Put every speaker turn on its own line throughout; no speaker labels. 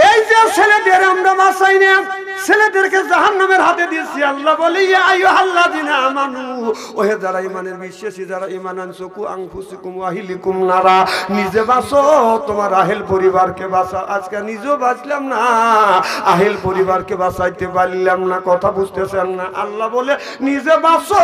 এই যে ছেলেদের আমরা বাঁচাই না, ছেলেদেরকে জাহান্নামের হাতে দিয়েছি। আল্লাহ বলে ইয়া আইয়ুহাল্লাযিনা আমানু, ওহে যারা ঈমানের বিশ্বাসী, যারা ঈমান আনছো, কু আনফুসিকুম ওয়া আহলিকুম নারা, নিজে বাঁচো, তোমার আহেল পরিবারকে বাঁচাও। আজকে নিজেও বাঁচলাম না, আহেল পরিবারকে বাঁচাইতে পারলাম না। কথা বুঝতেছেন না? আল্লাহ বলে নিজে বাঁচো,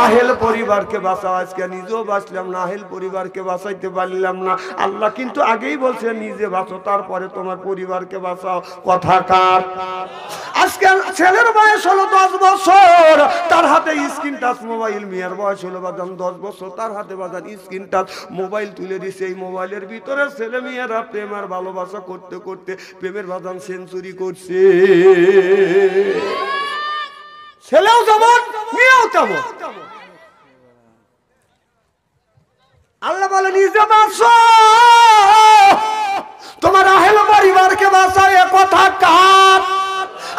আহেল পরিবারকে বাঁচাও। আজকে নিজেও বাঁচলাম না, আহেল পরিবারকে বাঁচাইতে পারলাম না। আল্লাহ কিন্তু আগেই বলছে নিজে বাঁচো, তারপরে তোমার পরিবারকে বাঁচাও। কথা কার? আজকে ছেলের বয়স হলো 10 বছর, তার হাতে স্ক্রিন টাচ মোবাইল। মেয়ের বয়স হলো বাজান 10 বছর, তার হাতে বাজান স্ক্রিন টাচ মোবাইল তুলে দিছে। এই মোবাইলের ভিতরে ছেলে মেয়েরা প্রেম আর ভালোবাসা করতে করতে প্রেমের বাজান সেঞ্চুরি করছে। ছেলেও যেমন মেয়েও তেমন। আল্লাহ বলে নিজে বাঁচো, তোমার আহেল পরিবারকে বাঁচাও। এ কথা কার?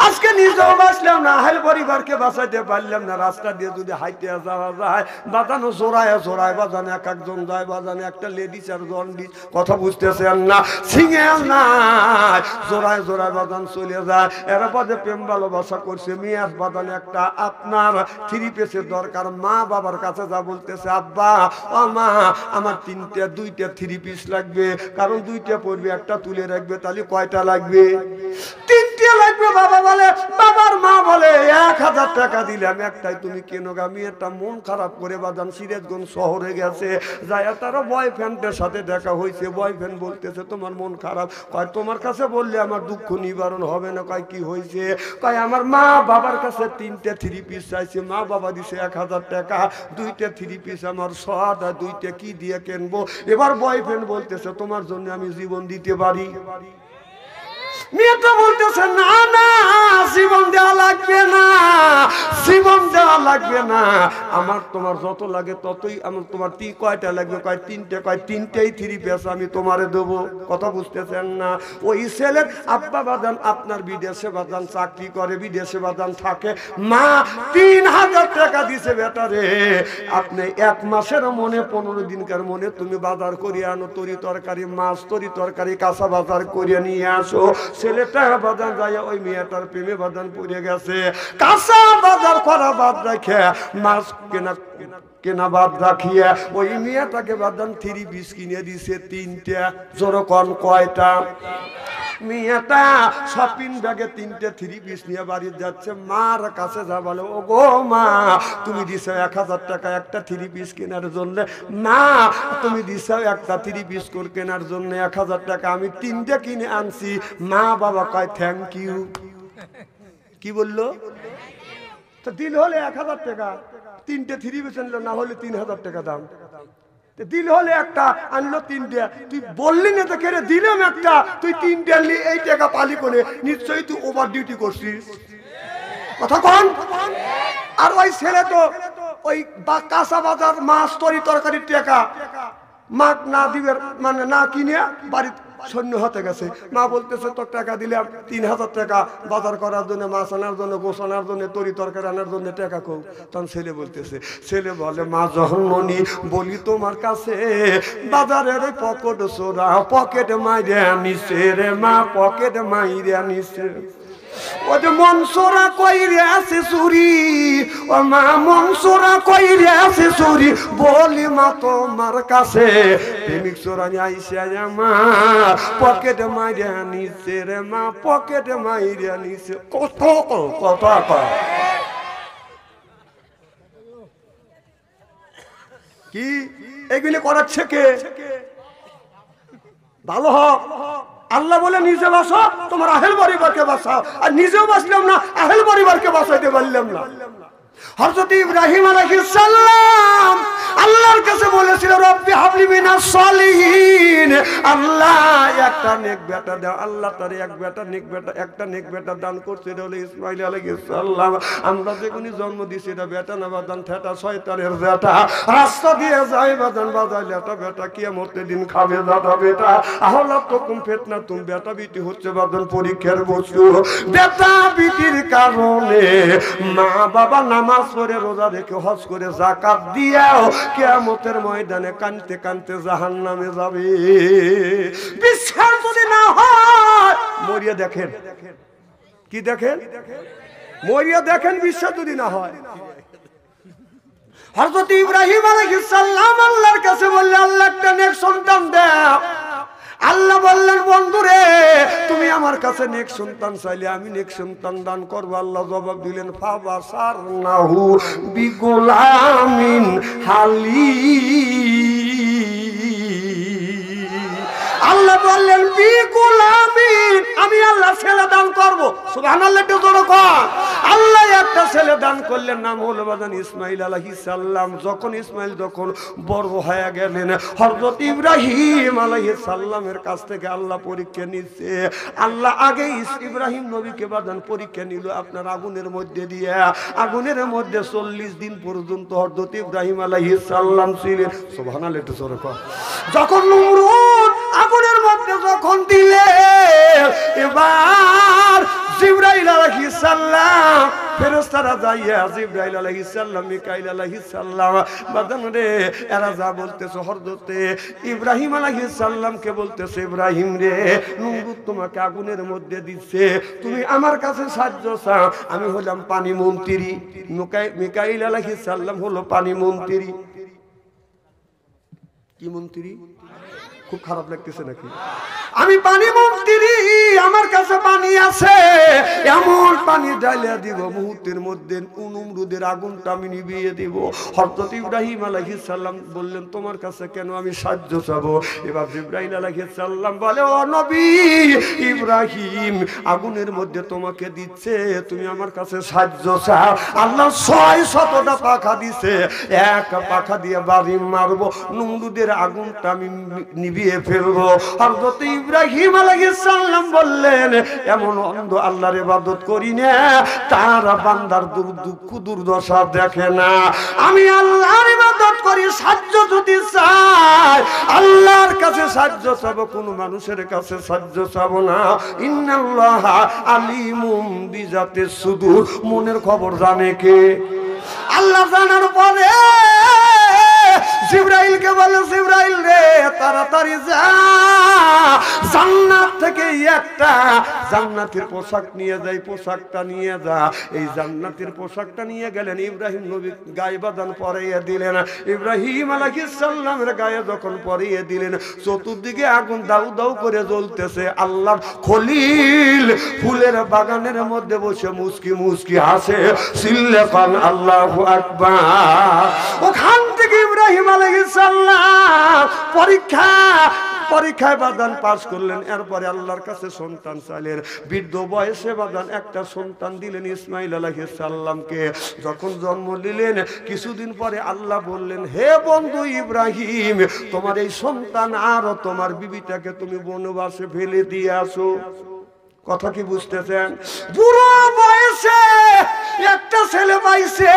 আজকে নিজেও বাঁচলাম না, আহেল পরিবারকে বাঁচাইতে পারলাম না। রাস্তা দিয়ে যদি হাইটে যাওয়া যায়, বাজানো জোড়ায় জোড়ায় বাজানে এক একজন যায়, বাজানে একটা লেডিস আর জন্ডিস। কথা বুঝতেছেন না? সিঙ্গেল নাই, জোড়ায় জোড়ায় বাজান চলে যায়। এরা বাজে প্রেম ভালোবাসা করছে। মেয়ের বাজানে একটা আপনার 3 পিসের দরকার। মা বাবার কাছে যা বলতেছে, আব্বা ও মা আমার 2টা 3 পিস লাগবে, কারণ 2টা পড়বে, একটা তুলে রাখবে, তাহলে কয়টা লাগবে? 3টে লাগবে। বাবা বলে, বাবার মা বলে 1000 টাকা দিলাম, একটাই তুমি কেন গা? মেয়েটা মন খারাপ করে বাজান সিরাজগঞ্জ শহরে গেছে, যায় তার বয়ফ্রেন্ডের সাথে দেখা হয়েছে। বয়ফ্রেন্ড বলতেছে তোমার মন খারাপ। কয় তোমার কাছে বললে আমার দুঃখ নিবারণ হবে না। কয় কি হয়েছে? কয় আমার মা বাবার কাছে 3টে 3 পিস চাইছে, মা বাবা দিছে 1000 টাকা, 2টা 3 পিস আমার শর্ট, আর 2টা কি দিয়ে কিনবো? এবার বয়ফ্রেন্ড বলতেছে তোমার জন্য আমি জীবন দিতে পারি। মেয়েটা বলতেছে না না, জীবন দেওয়া লাগবে না, জীবন দেওয়া লাগবে না, আমার তোমার যত লাগে ততই। আমার তোমার কয়টা লাগবে? কয় 3টে। কয় 3টেই 3 পিস আমি তোমারে দেবো। কথা বুঝতেছেন না? ওই ছেলের আব্বা বাজান আপনার বিদেশে বাজান চাকরি করে, বিদেশে বাজান থাকে। মা 3000 টাকা দিছে, বেটারে আপনি 1 মাসের মনে 15 দিনকার মনে তুমি বাজার করিয়ে আনো, তরি তরকারি, মাছ তরি তরকারি কাঁচা বাজার করিয়ে নিয়ে আসো। ছেলেটা বাজান যায়, ওই মেয়েটার প্রেমে বাজান পড়ে গেছে। কাঁচা বাজার করা বাদ রাখে, মাছ কেনা বাদ রাখিয়ে ওই মেয়েটাকে বাজান 3 পিস কিনে দিছে 3টে। জোরকন কয়টা? মেয়েটা শপিং ব্যাগে 3টে 3 পিস নিয়ে বাড়ি যাচ্ছে। মার কাছে যা বলে, ও গো মা তুমি দিছো 1000 টাকা একটা 3 পিস কেনার জন্য। মা তুমি দিছো একটা 3 পিস করে কেনার জন্য 1000 টাকা, আমি 3টে কিনে আনছি। মা বাবা কয় থ্যাংক ইউ। কি বললো? তো দিল হলে 1000 টাকা, 3টে 3 পিস আনলো, না হলে 3000 টাকা দাম। দিল হলে একটা, আনলো 3টে। তুই বললি না তো কেড়ে দিলাম একটা, তুই 3টে আনলি, এই টাকা পালি করে নিশ্চয়ই তুই ওভার ডিউটি করছিস। কথা কন? আর ওই ছেলে তো ওই কাঁচা বাজার মাছ তরি তরকারির টাকা মা না দিবে, মানে না কিনে বাড়িতে সৈন্য হতে গেছে। মা বলতেছে তোর টাকা দিলাম 3000 টাকা বাজার করার জন্য, মাছ আনার জন্য, গোস আনার জন্য, তরি তরকারি আনার জন্য টাকা কম। তখন ছেলে বলতেছে, ছেলে বলে মা জহন্ননি বলি তোমার কাছে বাজারের ওই পকেট সোরা, পকেট মাইরে নিছে রে মা, পকেট মাইরে নিছে। ও যে মনসোরা কইরে আছে চুরি, ও মা মনসোরা কইরে আছে চুরি, বলি মা তোমার কাছে প্রেমিক চোরা আইসা আমার পকেট মাইরে নিছে রে মা, পকেট মাইরে নিছে। কত কথা কি এগুলি করাচ্ছে কে? ভালো হোক। আল্লাহ বলে নিজে বাঁচো, তোমার আহেল পরিবারকে বাঁচাও। আর নিজেও বাঁচলাম না, আহেল পরিবারকে বাঁচাইতে পারলাম না। হযরত ইব্রাহিম আলাইহিস সালাম আল্লাহর কাছে বলেছিল রব্বি হাবলি মিনাস সালিহিন, আল্লাহ একটা নেক বেটা দাও। আল্লাহ তার একটা নেক বেটা দান করছে, এটা হলো ইসমাঈল আলাইহিস সালাম। আমরা যেগুনি জন্ম দিছি এটা বেটা না বাদান, ঠেটা শয়তানের বেটা। রাস্তা দিয়ে যায় বাদান, বাজাইলে একটা বেটা কিয়ামতের দিন খাবে দাদা বেটা। আহলা তুকুম ফিতনা, তুমি বেটা বিটি হচ্ছে বাদান পরীক্ষার বস্তু। বেটা বিটির কারণে মা বাবা নামাজ পড়ে, রোজা রেখে, হজ করে, যাকাত দিয়েও কিয়ামতের ময়দানে কানতে কানতে জাহান্নামে যাবে। বিশ্বাস যদি না হয় মরিয়া দেখেন, কি দেখেন? মরিয়া দেখেন, বিশ্বাস যদি না হয়। হযরত ইব্রাহিম আলাইহিস সালাম আল্লাহর কাছে বললেন, আল্লাহ একটা নেক সন্তান দাও। আল্লাহ বললেন, বন্ধুরে তুমি আমার কাছে নেক সন্তান চাইলে আমি নেক সন্তান দান করব। আল্লাহ জবাব দিলেন, ফাবাসারনাহু বিগুলামিন হালিম। আল্লাহ বললেন, বিগুলামিন, আমি আল্লাহ ছেলে দান করব। সুবহানাল্লাহ, একটু জোরে কর। আল্লাহ একটা ছেলে দান করলেন, নাম হলো বাজান ইসমাইল আলাইহিস সালাম। যখন ইসমাইল যখন বড় হয়ে গেলেন, হযরত ইব্রাহিম আলাইহিস সালামের কাছ থেকে আল্লাহ পরীক্ষা নিচ্ছে। আল্লাহ আগে ইব্রাহিম নবীকে বাজান পরীক্ষা নিল আপনার আগুনের মধ্যে দিয়ে। আগুনের মধ্যে 40 দিন পর্যন্ত হযরত ইব্রাহিম আলাইহিস সালাম ছিলেন। সুবহানাল্লাহ, একটু জোরে কর। যখন নমরুদ আগুনের মধ্যে যখন দিলে, এবার জিবরাইল আলাইহিস সালাম ফেরেশতারা যাইয়া জিবরাইল আলাইহিস সালাম মিকাইল আলাইহিস সালাম বাজান রে এরা যা বলতেছে হযরত ইব্রাহিম আলাইহিস সালামকে বলতেছে, ইব্রাহিম রে নমরুদ তোমাকে আগুনের মধ্যে দিচ্ছে, তুমি আমার কাছে সাহায্য চাও। আমি হলাম পানি মন্ত্রী, মিকাইল আলাইহিস সালাম হলো পানি মন্ত্রী। কি মন্ত্রী? খুব খারাপ লাগতেছে নাকি? আমি পানি মন্ত্রী, আমার কাছে পানি আছে, এমন পানি ঢালিয়া দিব মুহূর্তের মধ্যে নমরুদের আগুনটা আমি নিভিয়ে দিব। হযরত ইব্রাহিম আলাইহিস সালাম বললেন, তোমার কাছে কেন আমি সাহায্য চাবো? এবার জিবরাইল আলাইহিস সালাম বলে, ও নবী ইব্রাহিম আগুনের মধ্যে তোমাকে দিচ্ছে, তুমি আমার কাছে সাহায্য চাও। আল্লাহ 600টা পাখা দিছে, এক পাখা দিয়ে বাড়ি মারবো, নমরুদের আগুনটা আমি নিভিয়ে ফেলবো। হযরত ইব্রাহিম আলাইহিস সালাম বললেন, এমন অন্ধ আল্লাহর ইবাদত করি না, তার বান্দার দুঃখ দুর্দশা দেখে না। আমি আল্লাহর ইবাদত করি, সাহায্য যদি চাই আল্লাহর কাছে সাহায্য চাবো, কোন মানুষের কাছে সাহায্য চাবো না। ইন্নাল্লাহা আলিমুম বিজাতিস সুদূর, মনের খবর জানে কে? আল্লাহ জানার পরে জিবরাইলকে বলে, জিবরাইল রে তাড়াতাড়ি যা, জান্নাত থেকে একটা জান্নাতের পোশাক নিয়ে যাই, পোশাকটা নিয়ে যা। এই জান্নাতের পোশাকটা নিয়ে গেলেন, ইব্রাহিম নবী গায়ে বাঁধান পরিয়ে দিলেন। ইব্রাহিম আলাইহিস সালামের গায়ে যখন পরিয়ে দিলেন, চতুর্দিকে আগুন দাউ দাউ করে জ্বলতেছে। আল্লাহর খলিল ফুলের বাগানের মধ্যে বসে মুস্কি মুস্কি হাসে, সিল্লে পান আল্লাহু আকবার। ওখান থেকে ইব্রাহিম আলাইহিস সালাম পরীক্ষায় বাদান পাস করলেন। এরপরে আল্লাহর কাছে সন্তান চাইলেন, বৃদ্ধ বয়সে বাদান একটা সন্তান দিলেন ইসমাইল আলাইহিস সালামকে। যখন জন্ম দিলেন, কিছুদিন পরে আল্লাহ বললেন, হে বন্ধু ইব্রাহিম, তোমার এই সন্তান আর তোমার বিবিটাকে তুমি বনবাসে ফেলে দিয়ে আসো। কথা কি বুঝতেছেন? বুড়ো বয়সে একটা ছেলে পাইছে,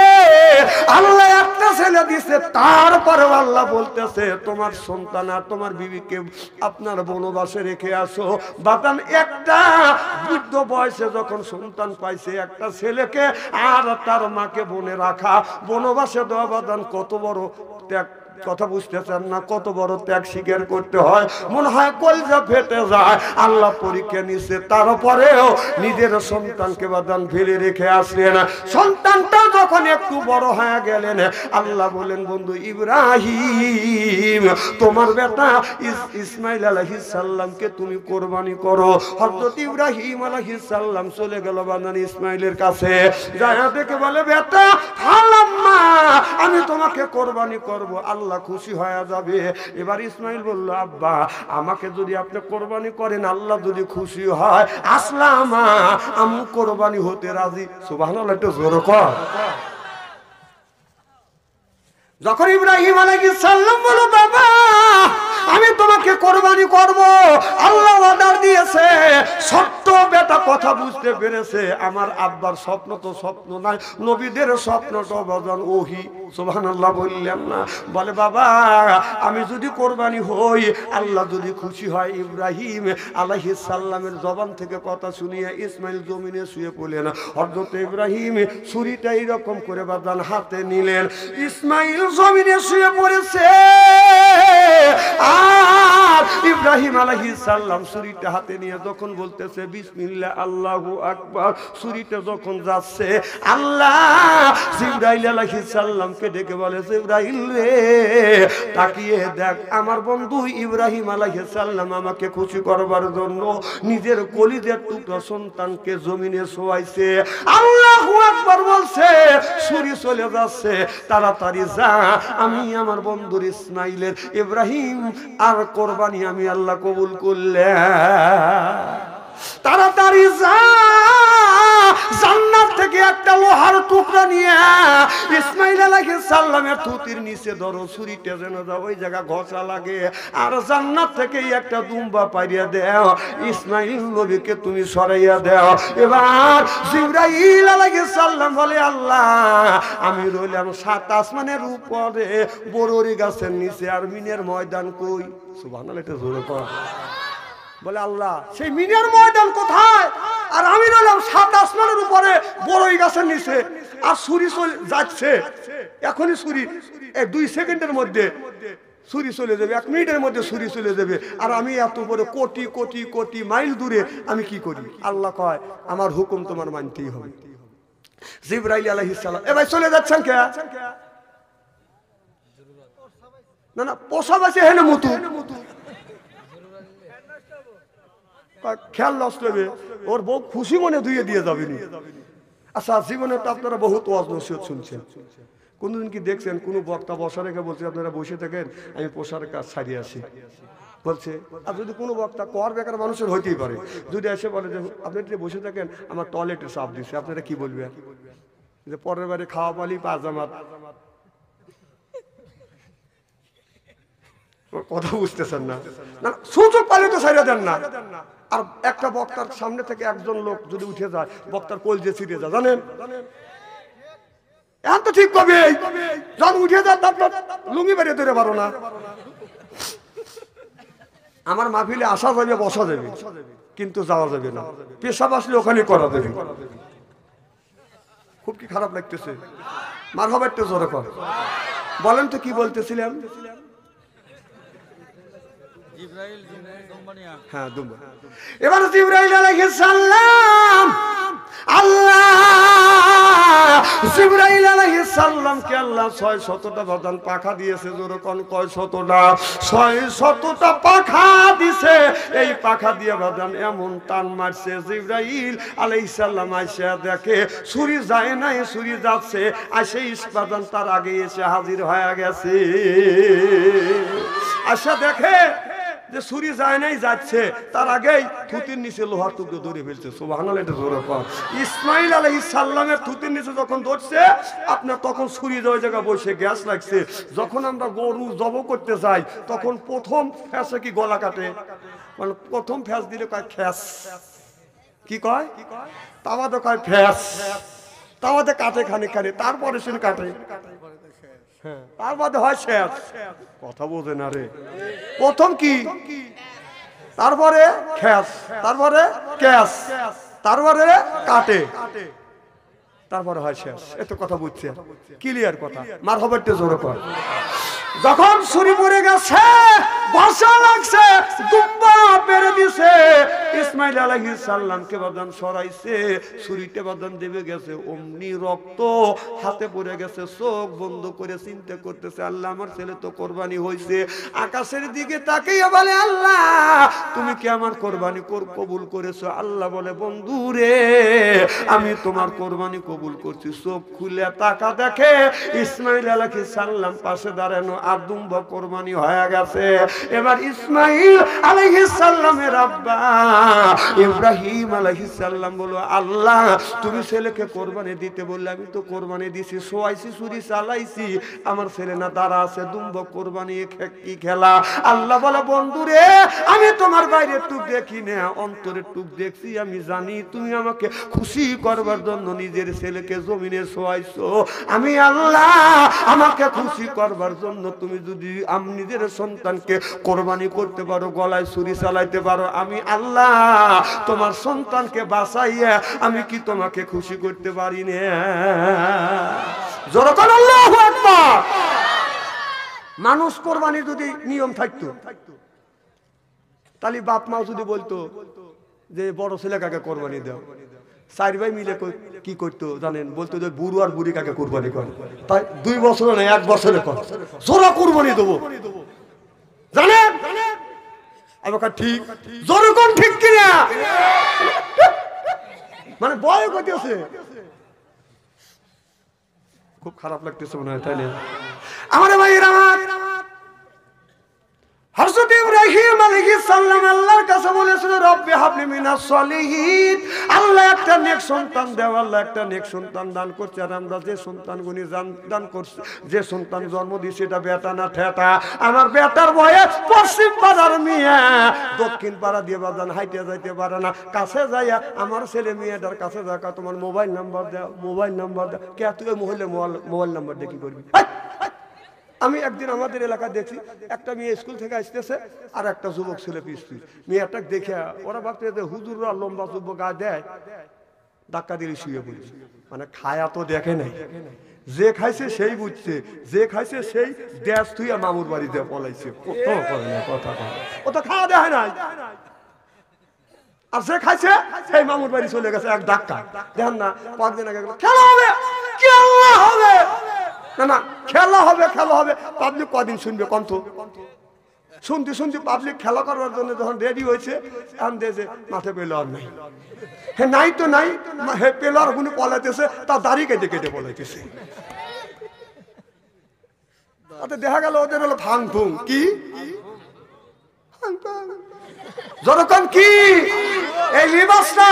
আল্লাহ একটা ছেলে দিছে, তারপরে আল্লাহ বলতেছে তোমার সন্তান আর তোমার বিবিকে আপনার বনবাসে রেখে আসো। বাতান একটা বৃদ্ধ বয়সে যখন সন্তান পাইছে একটা ছেলেকে আর তার মাকে বনে রাখা, বনবাসে দেওয়া বাদান কত বড় ত্যাগ। কথা বুঝতেছেন না? কত বড় ত্যাগ স্বীকার করতে হয়, মনে হয় কলজা ফেটে যায়। আল্লাহ পরীক্ষা নিচ্ছে, তারপরেও নিজের সন্তানকে বাদান ফেলে রেখে আসলেন। সন্তানটা যখন একটু বড় হয়ে গেলেন, আল্লাহ বলেন, বন্ধু ইব্রাহিম, তোমার বেটা ইসমাইল আলাইহিস সালামকে তুমি কোরবানি করো। হযরত ইব্রাহিম আলাইহিস সালাম চলে গেল বাদান ইসমাইলের কাছে, যায় দেখে বলে, বেটা হালাম্মা, আমি তোমাকে কোরবানি করব, আল্লাহ খুশি হয়ে যাবে। এবার ইসমাইল বলল, আব্বা আমাকে যদি আপনি কোরবানি করেন, আল্লাহ যদি খুশি হয়, আসলাম আমি কোরবানি হতে রাজি। সুবহানাল্লাহ, একটু জোরে কর। যখন ইব্রাহিম আলাইহিস সালাম বলল, বাবা আমি তোমাকে কোরবানি করব, আল্লাহ অর্ডার দিয়েছে, সত্য বেটা কথা বুঝতে পেরেছে। আমার আব্বার স্বপ্ন তো স্বপ্ন নয়, নবীদের স্বপ্নটা বাজান ওহী। সুবহানাল্লাহ বললেন না? বলে, বাবা আমি যদি কোরবানি হই, আল্লাহ যদি খুশি হয়। ইব্রাহিম আলাইহিস সালামের জবান থেকে কথা শুনিয়ে ইসমাইল জমিনে শুয়ে পড়লেন। হযরত ইব্রাহিম ছুরিটা এরকম করে বাজান হাতে নিলেন, ইসমাইল জমিনে শুয়ে পড়েছে। এবার ইব্রাহিম আলাইহিস সালাম ছুরিটা হাতে নিয়ে যখন বলতেছে বিসমিল্লাহ আল্লাহু আকবার, ছুরিটা যখন যাচ্ছে আল্লাহ জিবরাইল আলাইহিস সালামকে ডেকে বলে, জিবরাইল রে তাকিয়ে দেখ, আমার বন্ধু ইব্রাহিম আলাইহিস সালাম আমাকে খুশি করবার জন্য নিজের কলিজার টুকরা সন্তানকে জমিনে শোয়াইছে। আল্লাহু আকবার বলছে, ছুরি চলে যাচ্ছে, তাড়াতাড়ি যা, আমি আমার বন্ধুর ইসমাইলের ইব্রাহিম আর কোরবানি আমি আল্লাহ কবুল করলাম। তাড়াতাড়ি যা, জান্নাত থেকে একটা লোহার টুকরা নিয়ে ইসমাইল আলাইহিস সালামের থুতির নিচে ধরো, ছুরিটা যেন ওই জায়গা ঘষা লাগে, আর জান্নাত থেকে একটা দুম্বা পাইয়া দাও, ইসমাইল নবীকে তুমি সরাইয়া দাও। এবার জিবরাইল আলাইহিস সালাম বলে, আল্লাহ আমি রইলাম 7 আসমানের উপরে বররি গাছের নিচে, আর মিনের ময়দান কই? সুবহানাল্লাহ, এটা জোরে কর। বলে আল্লাহ সেই মিনের ময়দান কোথায়? আর আমি রইলাম 7 আসমানের উপরে বড়ই গাছের নিচে, আর ছুরি চলে যাচ্ছে, এখনই ছুরি 2 সেকেন্ডের মধ্যে ছুরি চলে যাবে, 1 মিনিটের মধ্যে ছুরি চলে যাবে, আর আমি এত বড় কোটি কোটি কোটি মাইল দূরে আমি কি করি? আল্লাহ কয়, আমার হুকুম তোমার মানতেই হবে। জিবরাইল আলাইহিস সালাম এবার চলে যাচ্ছেন কে? না না, পোষা বাসে হেনে মতো খেয়াল নষ্ট হবে, ওর বউ খুশি মনে ধুয়ে দিয়ে যাবেনি। আচ্ছা, জীবনে তো আপনারা বহুত ওয়াজ নসিহত শুনছেন, কোনদিন কি দেখছেন কোন বক্তা বসা রেখে বলছে আপনারা বসে থাকেন, আমি পোষার কাজ ছাড়িয়ে আসি বলছে? আর যদি কোনো বক্তা কর বেকার মানুষের হইতেই পারে, যদি এসে বলে যে আপনি বসে থাকেন আমার টয়লেটে চাপ দিচ্ছে, আপনারা কি বলবেন? যে পরের বারে খাওয়া পালি পাজামাত, কথা বুঝতেছেন না? সুযোগ পালে তো ছাড়িয়ে দেন না। আর একটা বক্তার সামনে থেকে একজন লোক যদি উঠে যায়, বক্তার কোল যে ছিঁড়ে যায়, জানেন? এখন তো ঠিক কবে যখন উঠে যায় তারপর লুঙ্গি বেরিয়ে ধরে পারো না। আমার মাহফিলে আসা যাবে, বসা যাবে, কিন্তু যাওয়া যাবে না। পেশাব আসলে ওখানে করা যাবে। খুব কি খারাপ লাগতেছে? মারহাবা একটু জোরে কর। বলেন তো কি বলতেছিলাম? হ্যাঁ, দুম্বা। এবার জিবরাইল আলাইহিস সালাম আল্লাহ জিবরাইল আলাইহিস সালামকে আল্লাহ 600টা বাদান পাখা দিয়েছে। যেরকম কয় শতটা? 600টা পাখা দিছে। এই পাখা দিয়ে বাদান এমন টান মারছে, জিবরাইল আলাইহিস সালাম আইসা দেখে ছুরি যায় নাই, ছুরি যাচ্ছে, আসে ইসবাদান তার আগে এসে হাজির হয়ে গেছে। আশা দেখে যে ছুরি যায় নাই, যাচ্ছে, তার আগেই থুতির নিচে লোহার টুকরো ধরে ফেলছে। সুবহানাল্লাহ, এটা জোরে কর। ইসমাইল আলাইহিস সালামের থুতির নিচে যখন ধরছে, আপনার তখন ছুরি ওই জায়গা বসে গ্যাস লাগছে। যখন আমরা গরু জব করতে যাই, তখন প্রথম ফ্যাসে কি গলা কাটে, মানে প্রথম ফ্যাস দিলে কয় খ্যাস, কি কয়? তাওয়াতে কয় ফ্যাস, তাওয়াতে কাটে খানিক খানি, তারপরে সে কাটে, তার বাদে হয় শেষ। কথা বোঝে না রে। প্রথম কি, তারপরে খ্যাস, তারপরে ক্যাস, তারপরে কাটে, তারপরে হয় শেষ। এত কথা বুঝছে? ক্লিয়ার কথা? মারহাবাতে জোরে কর। যখন ছুরি পড়ে গেছে, ভাষা লাগছে, দুম্বা পেরে দিছে, ইসমাইল আলাইহিস সালামকে বাদান সরাইছে, ছুরিতে বাদান দেবে গেছে, অমনি রক্ত হাতে পড়ে গেছে। চোখ বন্ধ করে চিন্তা করতেছে, আল্লাহ আমার ছেলে তো কোরবানি হয়েছে। আকাশের দিকে তাকিয়ে বলে, আল্লাহ তুমি কি আমার কোরবানি কবুল করেছো? আল্লাহ বলে, বন্ধু রে আমি তোমার কোরবানি কবুল করছি। চোখ খুলে তাকা দেখে ইসমাইল আলাইহিস সালাম পাশে দাঁড়ানো, আর দুম্বা কোরবানি হয়ে গেছে। এবার ইসমাইল আলাইহিস সালামের আব্বা ইব্রাহিম আলাইহিস সালাম বলল, আল্লাহ তুমি ছেলেকে কোরবানি দিতে বললে, আমি তো কোরবানি দিছি, শোয়াইছি, ছুরি চালাইছি, আমার ছেলে না দাঁড়া আছে, দুম্বা কোরবানি কি খেলা? আল্লাহ বলে, বন্ধু রে আমি তোমার বাইরের টুক দেখি না, অন্তরের টুক দেখছি। আমি জানি তুমি আমাকে খুশি করবার জন্য নিজের ছেলেকে জমিনে শোয়াইছো। আমি আল্লাহ আমাকে খুশি করবার জন্য তুমি যদি নিজের সন্তানকে কোরবানি করতে পারো, গলায় ছুরি চালাইতে পারো, আমি আল্লাহ তোমার সন্তানকে বাঁচাইয়া আমি কি তোমাকে খুশি করতে পারি না? জোরে বলো আল্লাহু আকবার। মানুষ কোরবানি যদি নিয়ম থাকতো, তাহলে বাপ মাও যদি বলতো যে বড় ছেলে কাকে কোরবানি দাও, 4 ভাই মিলে কি করতো জানেন? বলতো যে বুড়ো আর বুড়ি কাকে কোরবানি করে, তাই 2 বছরে না 1 বছরে কর, জোড়া কোরবানি দেবো জানেন? আমার ঠিক জোরে কোন ঠিক কিনা, মানে বয় করতেছে, খুব খারাপ লাগতেছে মনে হয়, তাই না? আমার ভাইরা, হযরত ইব্রাহিম আলাইহিস সালাম আল্লাহর কাছে বলেছিল রব্বি হাবলি মিনাস সলিহিন, আল্লাহ একটা নেক সন্তান দাও, আল্লাহ একটা নেক সন্তান দান করছে। আর আমরা যে সন্তানগুনি দান করছি, যে সন্তান জন্ম দিয়েছে, এটা বেটা না ঠেটা? আমার বেটার বয়স পশ্চিম পাড়ার মিয়া, দক্ষিণ পাড়া দিয়ে বাজান হাইটে যাইতে পারে না, কাছে যাইয়া আমার ছেলে মেয়েটার কাছে যাকা তোমার মোবাইল নাম্বার দাও, মোবাইল নাম্বার দাও। কে তুই মহিলা মোবাইল নাম্বার দিয়ে কি করবি? আমি একদিন আমাদের এলাকা দেখছি, একটা মেয়ে স্কুল থেকে আসতেছে আর একটা যুবক ছেলে পিছু, মেয়েটা দেখে ওরা ভাবতে যে হুজুররা লম্বা যুবক গা দেয়, ধাক্কা দিয়ে শুয়ে পড়ছে। মানে খায়া তো দেখে নাই, যে খাইছে সেই বুঝছে, যে খাইছে সেই দেশ তুই মামুর বাড়িতে পলাইছে। ও তো খাওয়া দেয় নাই, আর যে খাইছে সেই মামুর বাড়ি চলে গেছে এক ধাক্কা। দেখেন না, 5 দিন আগে খেলা হবে, খেলা হবে, না না খেলা হবে, খেলা হবে। পাবলিক কদিন শুনবে কন্ত? শুনতে শুনতে পাবলিক খেলা করার জন্য যখন রেডি হয়েছে, এখন দেখছে মাঠে পেলার নাই। হ্যাঁ নাই তো নাই, হে পেলার গুলো পলাইতেছে, তার দাড়ি কেটে কেটে পলাইতেছে। দেখা গেল ওদের হলো ফাং ফুং, কি যখন কি এই লিবাসটা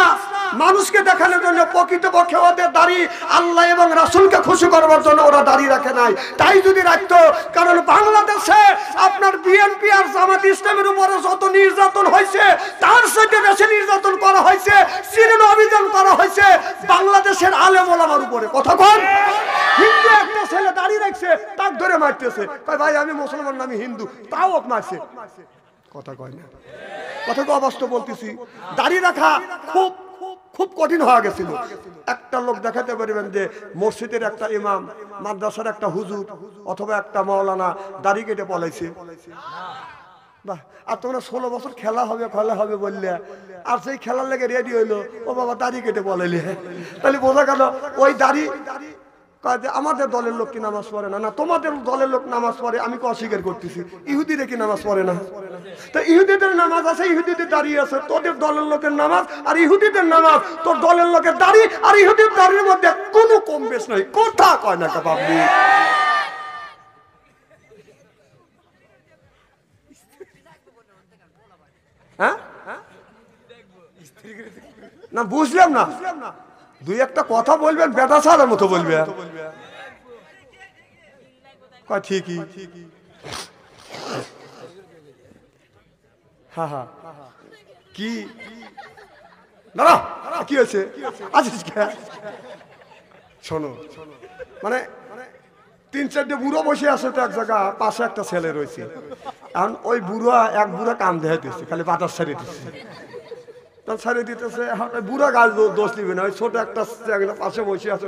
মানুষকে দেখানোর জন্য, প্রকৃতপক্ষে ওদের দাড়ি আল্লাহ এবং রাসূলকে খুশি করবার জন্য ওরা দাড়ি রাখে নাই। তাই যদি রাখতো, কারণ বাংলাদেশে আপনার বিএনপি আর জামাত ইসলামের উপরে যত নির্যাতন হয়েছে, তার সাথে বেশি নির্যাতন করা হয়েছে, চিরন অভিযান করা হয়েছে বাংলাদেশের আলেম ওলামার উপরে। কথা কন, হিন্দু একটা ছেলে দাড়ি রাখছে, তাক ধরে মারতেছে, ভাই আমি মুসলমান না আমি হিন্দু, তাও মারছে। কথা কয় না, কথা তো অবাস্তব বলতেছি। দাড়ি রাখা খুব খুব কঠিন হয়ে গেছিল। একটা লোক দেখাতে পারবেন যে মসজিদের একটা ইমাম, মাদ্রাসার একটা হুজুর অথবা একটা মাওলানা দাড়ি কেটে পলাইছে? বাহ। আর তোমরা 16 বছর খেলা হবে বললে, আর সেই খেলার লেগে রেডি হইলো, ও বাবা দাড়ি কেটে পলাইলে। তাহলে বোঝা গেল ওই দাড়ি আমাদের দলের লোক কি নামাজ পড়ে না? না, তোমাদের দলের লোক নামাজ পড়ে, আমি তো অস্বীকার করতেছি। ইহুদিরা কি নামাজ পড়ে না? তো ইহুদিদের নামাজ আছে, ইহুদিদের দাড়ি আছে, তোদের দলের লোকের নামাজ আর ইহুদিদের নামাজ, তোর দলের লোকের দাড়ি আর ইহুদির দাড়ির মধ্যে কোনো কম বেশ নাই। কথা কয় না পাবলি? হ্যাঁ না, বুঝলাম না। 2-1টা কথা বলবেন, বেটা ছাড়ার মতো বলবে। ঠিকই, হ্যাঁ হ্যাঁ, কি দাঁড়া, কি হয়েছে? শোনো, মানে 3-4টে বুড়ো বসে আছে তো এক জায়গা, পাশে একটা ছেলে রয়েছে। এখন ওই এক বুড়া কাম দেখাইতেছে, খালি বাতাস ছাড়িয়ে দিচ্ছে, ছাড়িয়ে দিতেছে। বুড়া গাছ দোষ নিবে না, ওই ছোট একটা পাশে বসে আছে,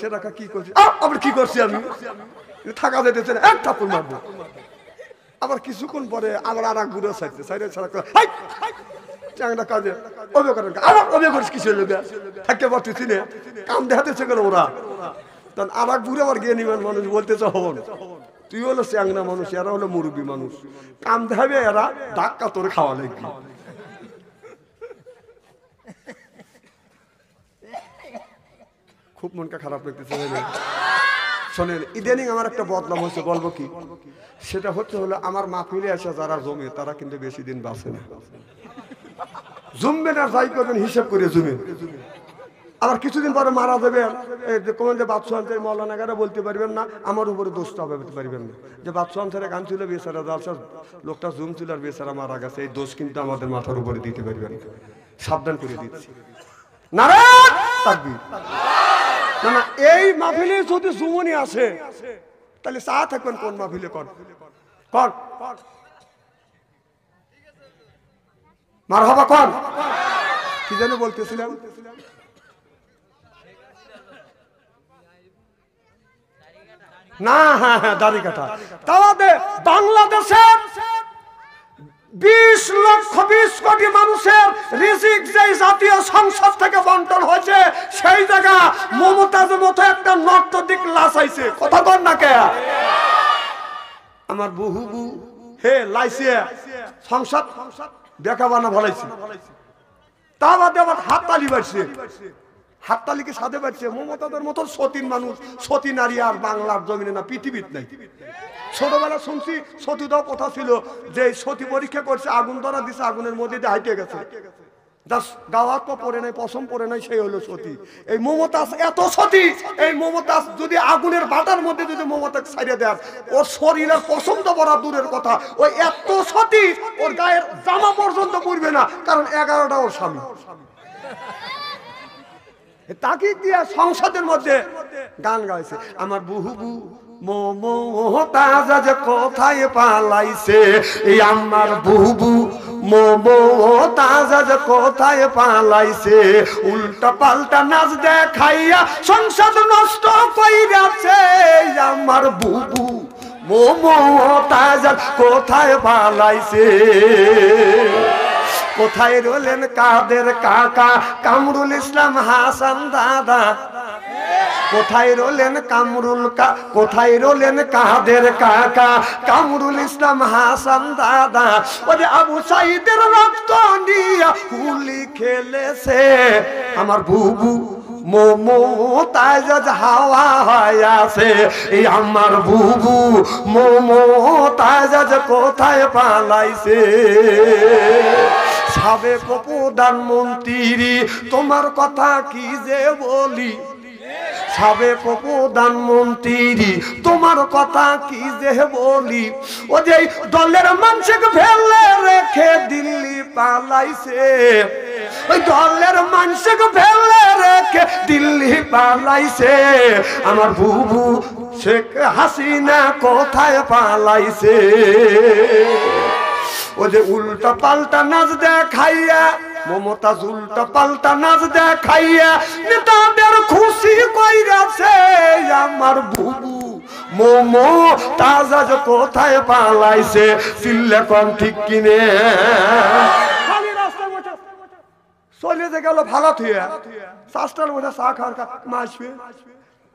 সেটা কি করছি, আবার কি করছি আমি, থাকা যেতেছে না, এক থাপ্পড় মারবো। আবার কিছুক্ষণ পরে আবার আর এক বুড়ো ছাড়ছে, ছাড়িয়ে ছাড়া চাংটা কাজে আবার অভিযোগ করিস কিছু থাকতে পারতেছি না, কাম দেখাতেছে কেন ওরা? তখন আর এক বুড়ো আবার গিয়ে নিবেন মানুষ বলতেছে, হবন তুই হলো চ্যাংনা মানুষ, এরা হলো মুরব্বী মানুষ, কাম দেখাবে এরা, ধাক্কা তোরে খাওয়া লাগবে। খুব মনটা খারাপ লাগতেছে। শোনেন, ইদানিং আমার একটা বদনাম হচ্ছে, বলবো কি? সেটা হলো আমার মাহফিলে আসে যারা জমে, তারা কিন্তু বেশি দিন বাঁচে না। জমবেন আর যাই করবেন হিসাব করে জমে, আবার কিছুদিন পরে মারা যাবে। কোন যে বাদশাহ আনসারি মৌলানা গারা বলতে পারবেন না, আমার উপরে দোষটা হবে পারবেন না, যে বাদশাহ আনসারে গান ছিল বেচারা, জালসা লোকটা জুম ছিল আর বেচারা মারা গেছে, এই দোষ কিন্তু আমাদের মাথার উপরে দিতে পারবেন না। সাবধান করে দিচ্ছি। নারায়ণ তাকবীর। না না, এই মাহফিলে যদি জুমনি আসে, তাহলে চা থাকবেন কোন মাহফিলে? কর কর মারহাবা কর। কি যেন বলতেছিলাম? না, হ্যাঁ হ্যাঁ দাড়ি কাটা। তাহলে বাংলাদেশের 20 কোটি মানুষের রিজিক যে জাতীয় সংসদ থেকে বন্টন হয়েছে, সেই জায়গা মমতাজের মতো একটা নর্তদিক লাশ আইছে। কথা বল না কে? আমার বহুবু হে লাইছে সংসদ দেখাবানা ভালাইছে। তা বাদে আবার হাততালি বাড়ছে। হাততালি কি সাথে বাড়ছে? মমতাদের মতো সতীন মানুষ, সতী নারী আর বাংলার জমিনে না, পৃথিবীর নাই। ছোটবেলা শুনছি সতীদাও কথা ছিল যে সতী পরীক্ষা করছে, আগুন ধরা দিছে, আগুনের মধ্যে দিয়ে হাইটে গেছে, গাওয়াত পরে নাই, পশম পরে নাই, সেই হলো সতী। এই মমতাজ এত সতী, এই মমতাজ যদি আগুনের বাটার মধ্যে যদি মমতাজ ছাড়িয়ে দেয়, ওর শরীরের পশম তো বড় দূরের কথা, ওই এত সতী ওর গায়ের জামা পর্যন্ত পরবে না, কারণ 11টা ওর স্বামী। তাকে দিয়া সংসদের মধ্যে গান গাইছে, আমার বহুবু মমতাজ কোথায় পালাইছে, এই আমার বহুবু মমতাজ কোথায় পালাইছে, উল্টা পাল্টা নাচ দেখাইয়া সংসদ নষ্ট কইরাছে, আমার বুবু মমতাজ কোথায় পালাইছে। কোথায় রইলেন কাদের কাকা কামরুল ইসলাম হাসান দাদা, কোথায় রইলেন কোথায় রইলেন কাদের কাকা কামরুল ইসলাম হাসান দাদা, ওরে আবু সাইদের রক্ত নিয়া হুলি খেলেছে, আমার বুবু মমতাজ হাওয়া হয়ে আছে, এই আমার বুবু মমতাজ কোথায় পালাইছে। সাবেক প্রধানমন্ত্রী তোমার কথা কি যে বলি, সাবেক প্রধানমন্ত্রী তোমার কথা কি যে বলি, ও যে দলের মানুষকে ফেলে রেখে দিল্লি পালাইছে, ওই দলের মানুষকে ফেলে রেখে দিল্লি পালাইছে, আমার বুবু শেখ হাসিনা কোথায় পালাইছে। ও যে উল্টা পাল্টা নাচ দেখাইয়া মমতাজ উল্টা পাল্টা নাচ দেখাইয়া নেতাদের খুশি কইরাছে, আমার বুবু মমতাজ কোথায় পালাইছে। চিল্লা কম ঠিক কিনে চলে যে গেল ভালো থুয়ে চাষটার মধ্যে চা খাওয়ার মা আসবে,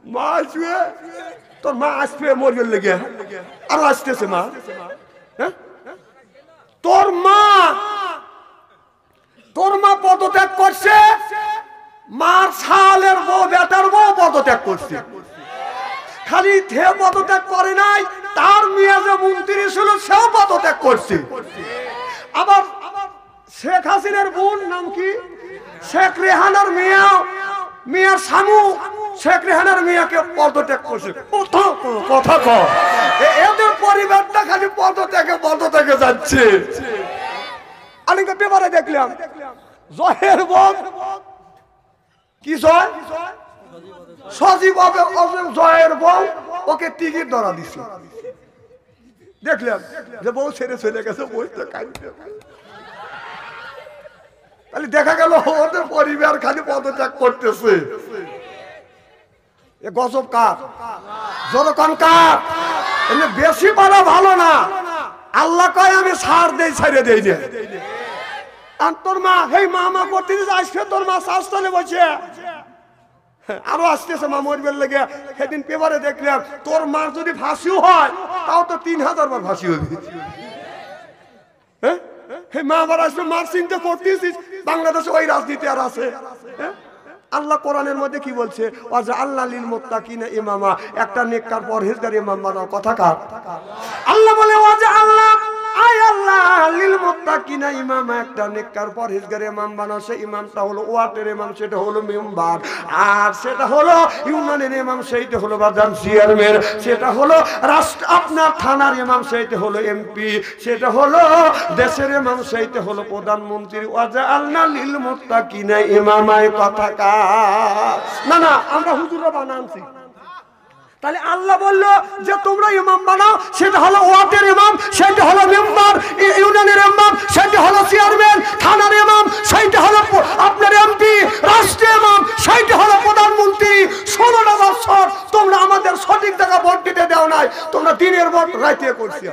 মা আসবে, তোর মা আসবে মরবের লেগে, আরো আসতেছে মা, হ্যাঁ তোর মা পদত্যাগ করছে, মার ছালের বউ বেটার বউ পদত্যাগ করছে, খালি থে পদত্যাগ করে নাই, তার মেয়ে যে মন্ত্রী ছিল সেও পদত্যাগ করছে। আবার শেখ হাসিনার বোন নাম কি, শেখ রেহানার মেয়ের স্বামী শেখ রেহানার মেয়েকে পদত্যাগ করছে। কথা কর, এদের পরিবারটা খালি পদত্যাগে যাচ্ছে। আমি পেপারে দেখলাম জয়ের বউ কি জয় সজীব জয়ের বউ ওকে টিকিট ধরা দিচ্ছে, দেখলাম যে বউ ছেড়ে চলে গেছে, বইতে কাঁদতে। তাহলে দেখা গেল ওদের পরিবার খালি পদত্যাগ করতেছে। এ গজব কার, যতক্ষণ কার, এমনি বেশি পারা ভালো না। আল্লাহ কয় আমি ছাড় দেই, ছেড়ে দেই না। আর তোর মা হেই মা করতে আসছে, তোর মা শ্বাসতলে বসে আরো আসতেছে মা মরবের লেগে। সেদিন পেপারে দেখলাম তোর মার যদি ফাঁসিও হয় তাও তো 3000 বার ফাঁসি হবে। হ্যাঁ মা আবার আসবে, মার চিন্তা করতেছিস বাংলাদেশে ওই রাজনীতি আর আছে। আল্লাহ কোরআনের মধ্যে কি বলছে, আল্লাহ লিল মুত্তাকিনা ইমামা, একটা নেককার পরহেজগার ইমাম বানাও। কথা কার? আল্লাহ বলে আল্লাহ আয় আল্লাহ লিল মুত্তাকিনা ইমামা, একটা নেককার পরহেজগার ইমাম বানাও। সেই ইমামটা হলো ওয়ার্ডের ইমাম, সেটা হলো মেম্বার, আর সেটা হলো ইউনিয়নের ইমাম, সেইটা হলো বাজার চেয়ারম্যান, সেটা হলো রাষ্ট্র আপনার থানার ইমাম, সেইটা হলো এমপি, সেটা হলো দেশের ইমাম, সেইটা হলো প্রধানমন্ত্রী। আল্লাহ লিল মুত্তাকিনা ইমামায় কথা কার? না আমরা হুজুররা বানানছি। তাহলে আল্লাহ বললো যে তোমরা ইমাম বানাও, সেটা হলো ওয়ার্ডের ইমাম, সেটা হলো মেম্বার, ইউনিয়নের ইমাম, সেটা হলো চেয়ারম্যান, থানার ইমাম, সেইটা হলো আপনার এমপি, রাষ্ট্রীয় ইমাম, সেইটা হলো প্রধানমন্ত্রী। 16টা বছর তোমরা আমাদের সঠিক জায়গা ভোট দিতে দাও পড়ছি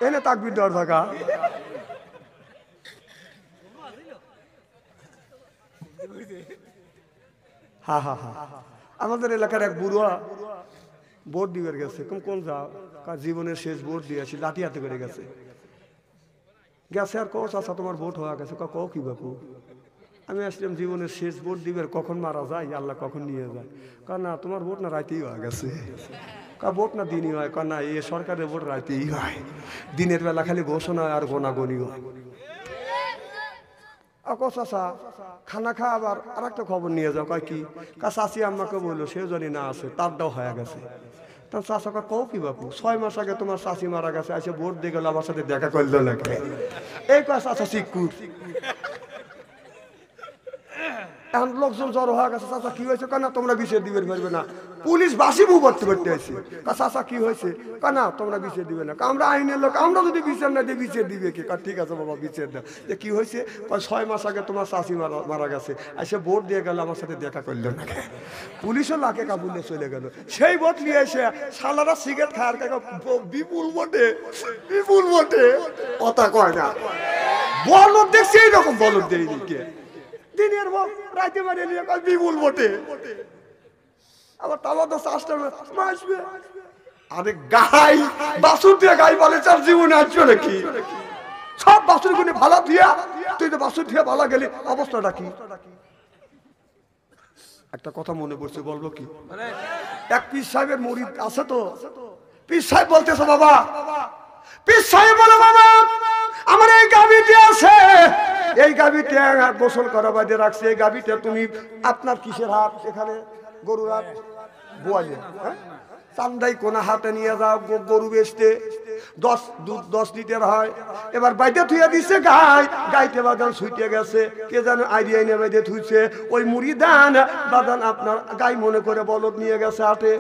এনে তাকবীর দেওয়ার থাকা হা হা হা আমাদের এলাকার এক বুড়া ভোট দিবে গেছে কোন যাও জীবনের শেষ ভোট দিয়েছি লাঠি হাতে করে গেছে গেছে আর কও চাচা তোমার ভোট হয়ে গেছে কও কি বাপু আমি আসলাম জীবনের শেষ ভোট দিবের কখন মারা যায় আল্লাহ কখন নিয়ে যায় না তোমার ভোট না রাইতেই হয়ে গেছে ভোট না দিনই হয় না এ সরকারের ভোট রাইতেই হয় দিনের বেলা খালি ঘোষণা আর গোনাগনি হয় চাচা খানা খা আবার আর একটা খবর নিয়ে যাও কয় কি চাচি আম্মাকে বললো সেও জানি না আছে তারটাও হয়ে গেছে তার চাচাকে কও কি বাপু 6 মাস আগে তোমার চাচি মারা গেছে এসে ভোট দিয়ে গেল আমার সাথে দেখা করলো না এই কয় চাচা শিকুর এখন লোকজন জড়ো হয়ে গেছে চাচা কি হয়েছে কেন তোমরা বিচার দিবে পারবে না পুলিশ বাসি বউ করতে করতে আসে চাচা কি হয়েছে কেন তোমরা বিচার দিবে না আমরা আইনের লোক আমরা যদি বিচার না দিয়ে বিচার দিবে কি ঠিক আছে বাবা বিচার দাও যে কি হয়েছে 6 মাস আগে তোমার চাচি মারা গেছে এসে ভোট দিয়ে গেল আমার সাথে দেখা করলো না পুলিশও লাখে কাবুলে চলে গেল সেই ভোট নিয়ে এসে সালারা সিগারেট খাওয়ার কাকা বিপুল ভোটে কথা কয় না বলদ দেখছি এইরকম বলদ দেয়নি কে দিনের ভোট রাইতে মারে নিয়ে বিপুল ভোটে আবার তালা তো চাষটা আসবে আরে গাই বাসুর দিয়ে গাই বলে চার জীবনে আসবে নাকি সব বাসুর গুনে ভালো দিয়া তুই তো বাসুর দিয়ে ভালো গেলি অবস্থাটা কি একটা কথা মনে পড়ছে বলবো কি এক পীর সাহেবের মুরিদ আছে তো পীর সাহেব বলতেছে বাবা পীর সাহেব বলে বাবা আমার এই গাভীটি আছে এই গাভীতে গোসল করা বাদে রাখছে এই গাভীতে তুমি আপনার কিসের হাট এখানে গরুর হাট গোয়ালে চান্দাই কোনা হাতে নিয়ে যাও গরু বেচতে 10 লিটার হয় এবার বাইতে থুয়ে দিচ্ছে গাইতে বাদান ছুটে গেছে কে যেন আইডিয়া নিয়ে বাইতে থুইছে ওই মুড়িদান বাদান আপনার গাই মনে করে বলদ নিয়ে গেছে হাটে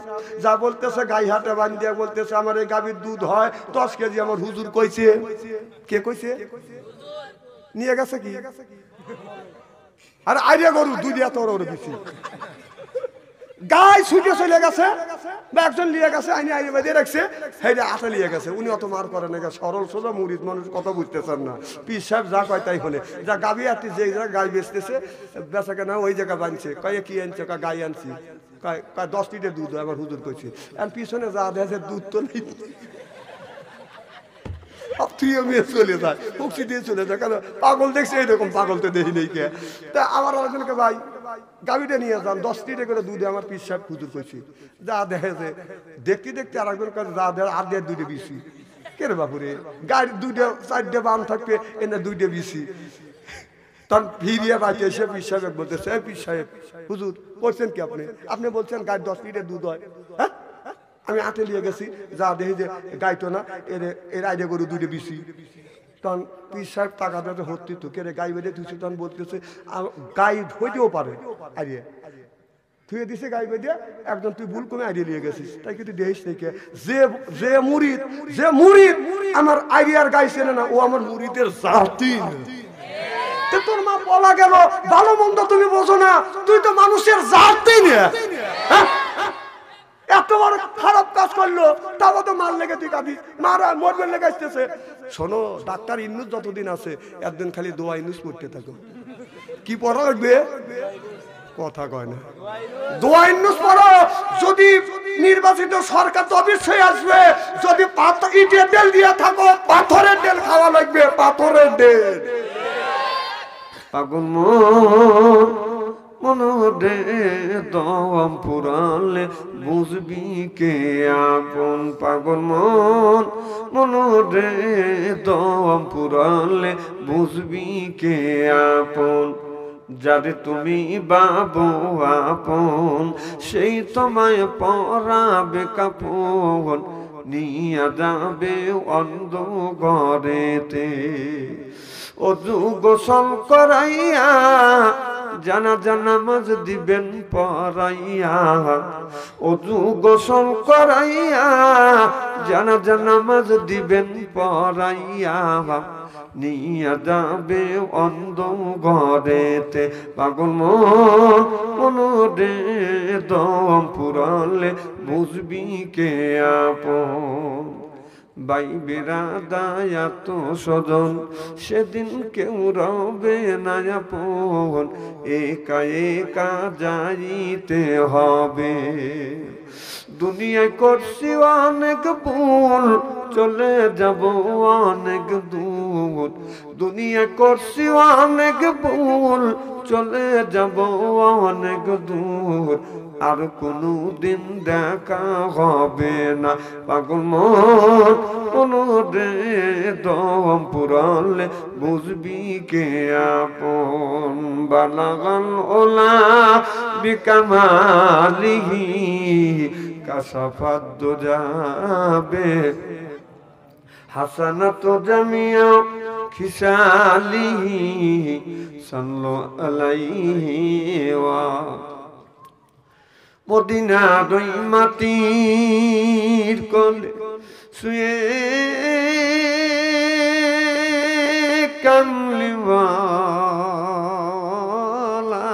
যা বলতেছে গাই হাটে বান্ধিয়া বলতেছে আমার এই গাভীর দুধ হয় 10 কেজি আমার হুজুর কইছে কে কইছে নিয়ে গেছে কি আর আইডিয়া গরু দুধ এত ওর বেশি গাই ছুটে চলে গেছে বা একজন লিয়ে গেছে আইনি আইনি বেঁধে রাখছে সেইটা আসে লিয়ে গেছে উনি অত মার করে না সরল সোজা মুরিদ মানুষ কথা বুঝতেছেন না পীর সাহেব যা কয় তাই হলে যা গাবি আনছি যে গাই বেচতেছে বেচা কেনা ওই জায়গা বানছে কয়ে কি আনছে গাই আনছি কয় 10 লিটার দুধ আমার হুজুর কইছে আর পিছনে যা দেখে দুধ তো নেই চলে যায় উক্তি দিয়ে চলে যায় কারণ পাগল দেখছে এইরকম পাগল তো দেখি নেই কে তা আমার আরেকজনকে ভাই গাড়িটা নিয়ে যান 10 লিটার করে দুধে আমার পীর সাহেব হুজুর কইছি যা দেখে যে দেখতে দেখতে আরেকজন কাছে যা দেয় আর দেয় দুধে বেশি কে রে বাপুরে গাড়ি 2-4 বাম থাকবে এনে 2 বেশি তখন ফিরিয়ে বাঁচে এসে পীর সাহেব বলতেছে পীর সাহেব হুজুর বলছেন কি আপনি বলছেন গাড়ি 10 লিটার দুধ হয় হ্যাঁ আমি আটে লিয়ে গেছি যা দেখি যে গাইতো না এর আইডিয়া গরু 2 বেশি তখন পীর সাহেব টাকা দিতে হতি তো কে রে গাই বেঁধে তুইছে তখন বলতেছে গাই হইতেও পারে আইডিয়া থুয়ে দিছে গাই বেঁধে একজন তুই ভুল করে আইডিয়া লিয়ে গেছিস তাই কিন্তু দেখিস থেকে যে মুরিদ আমার আইডিয়ার গাই চেনে না ও আমার মুরিদের জাতি তোর মা বলা গেল ভালো মন্দ তুমি বোঝো না তুই তো মানুষের জাতি না এত বড় খারাপ কাজ করলো তাও তো মার লেগে তুই কাঁদিস মারা মরবেন লেগে আসতেছে শোনো ডাক্তার ইন্নুস যতদিন আছে একদিন খালি দোয়া ইন্নুস পড়তে থাকো কি পড়া লাগবে কথা কয় না দোয়া ইন্নুস পড়ো যদি নির্বাচিত সরকার তো অবশ্যই আসবে যদি ইটের তেল দিয়ে থাকো পাথরের তেল খাওয়া লাগবে পাথরের তেল পাগল মনোরে দম পুরালে বুঝবি কে আপন পাগল মনোরে দম পুরালে বুঝবি কে আপন যারে তুমি বাবু আপন সেই তোমায় পরাবে কাপন নিয়া যাবে অন্ধ ঘরেতে অজু গোসল করাইয়া জানাজা নামাজ দিবেন পড়াইয়া ওযু গোসল করাইয়া জানাজা নামাজ দিবেন পড়াইয়া নিয়া যাবে অন্ধ ঘরেতে পাগল মন রে দম পুরালে বুঝবি কে আপন ভাই বেরাদায়া তো সজন সেদিন কেউ রবে না আপন একা একা যাইতে হবে দুনিয়ায় করছি অনেক ভুল চলে যাব অনেক দূর দুনিয়ায় করছি অনেক ভুল চলে যাব অনেক দূর আর কোনো দিন দেখা হবে না পাগল মন রে দম পুরালে বুঝবি কে আপন বালাগাল ওলা বিকামালিহি কাশাফাত দুজাবে হাসানাত জামিয়া খিসালিহি সাল্লু আলাইহি ওয়া মদিনা দই মাটির কোলে শুয়ে কামলিওয়ালা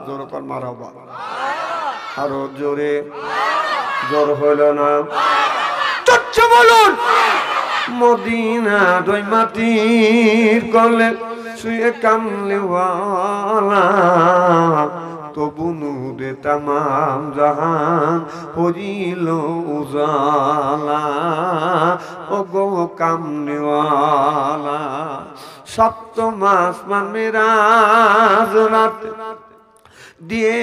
জোর কর মারহাবা আরো জোরে জোর হইল না চচ্চা বলুন মদিনা দই মাটির কোলে শুয়ে কামলিওয়ালা তবু নূরে তামাম জাহান হরিল উজালা ওগো কামলিওয়ালা সপ্তম আসমান মেরাজ রাত দিয়ে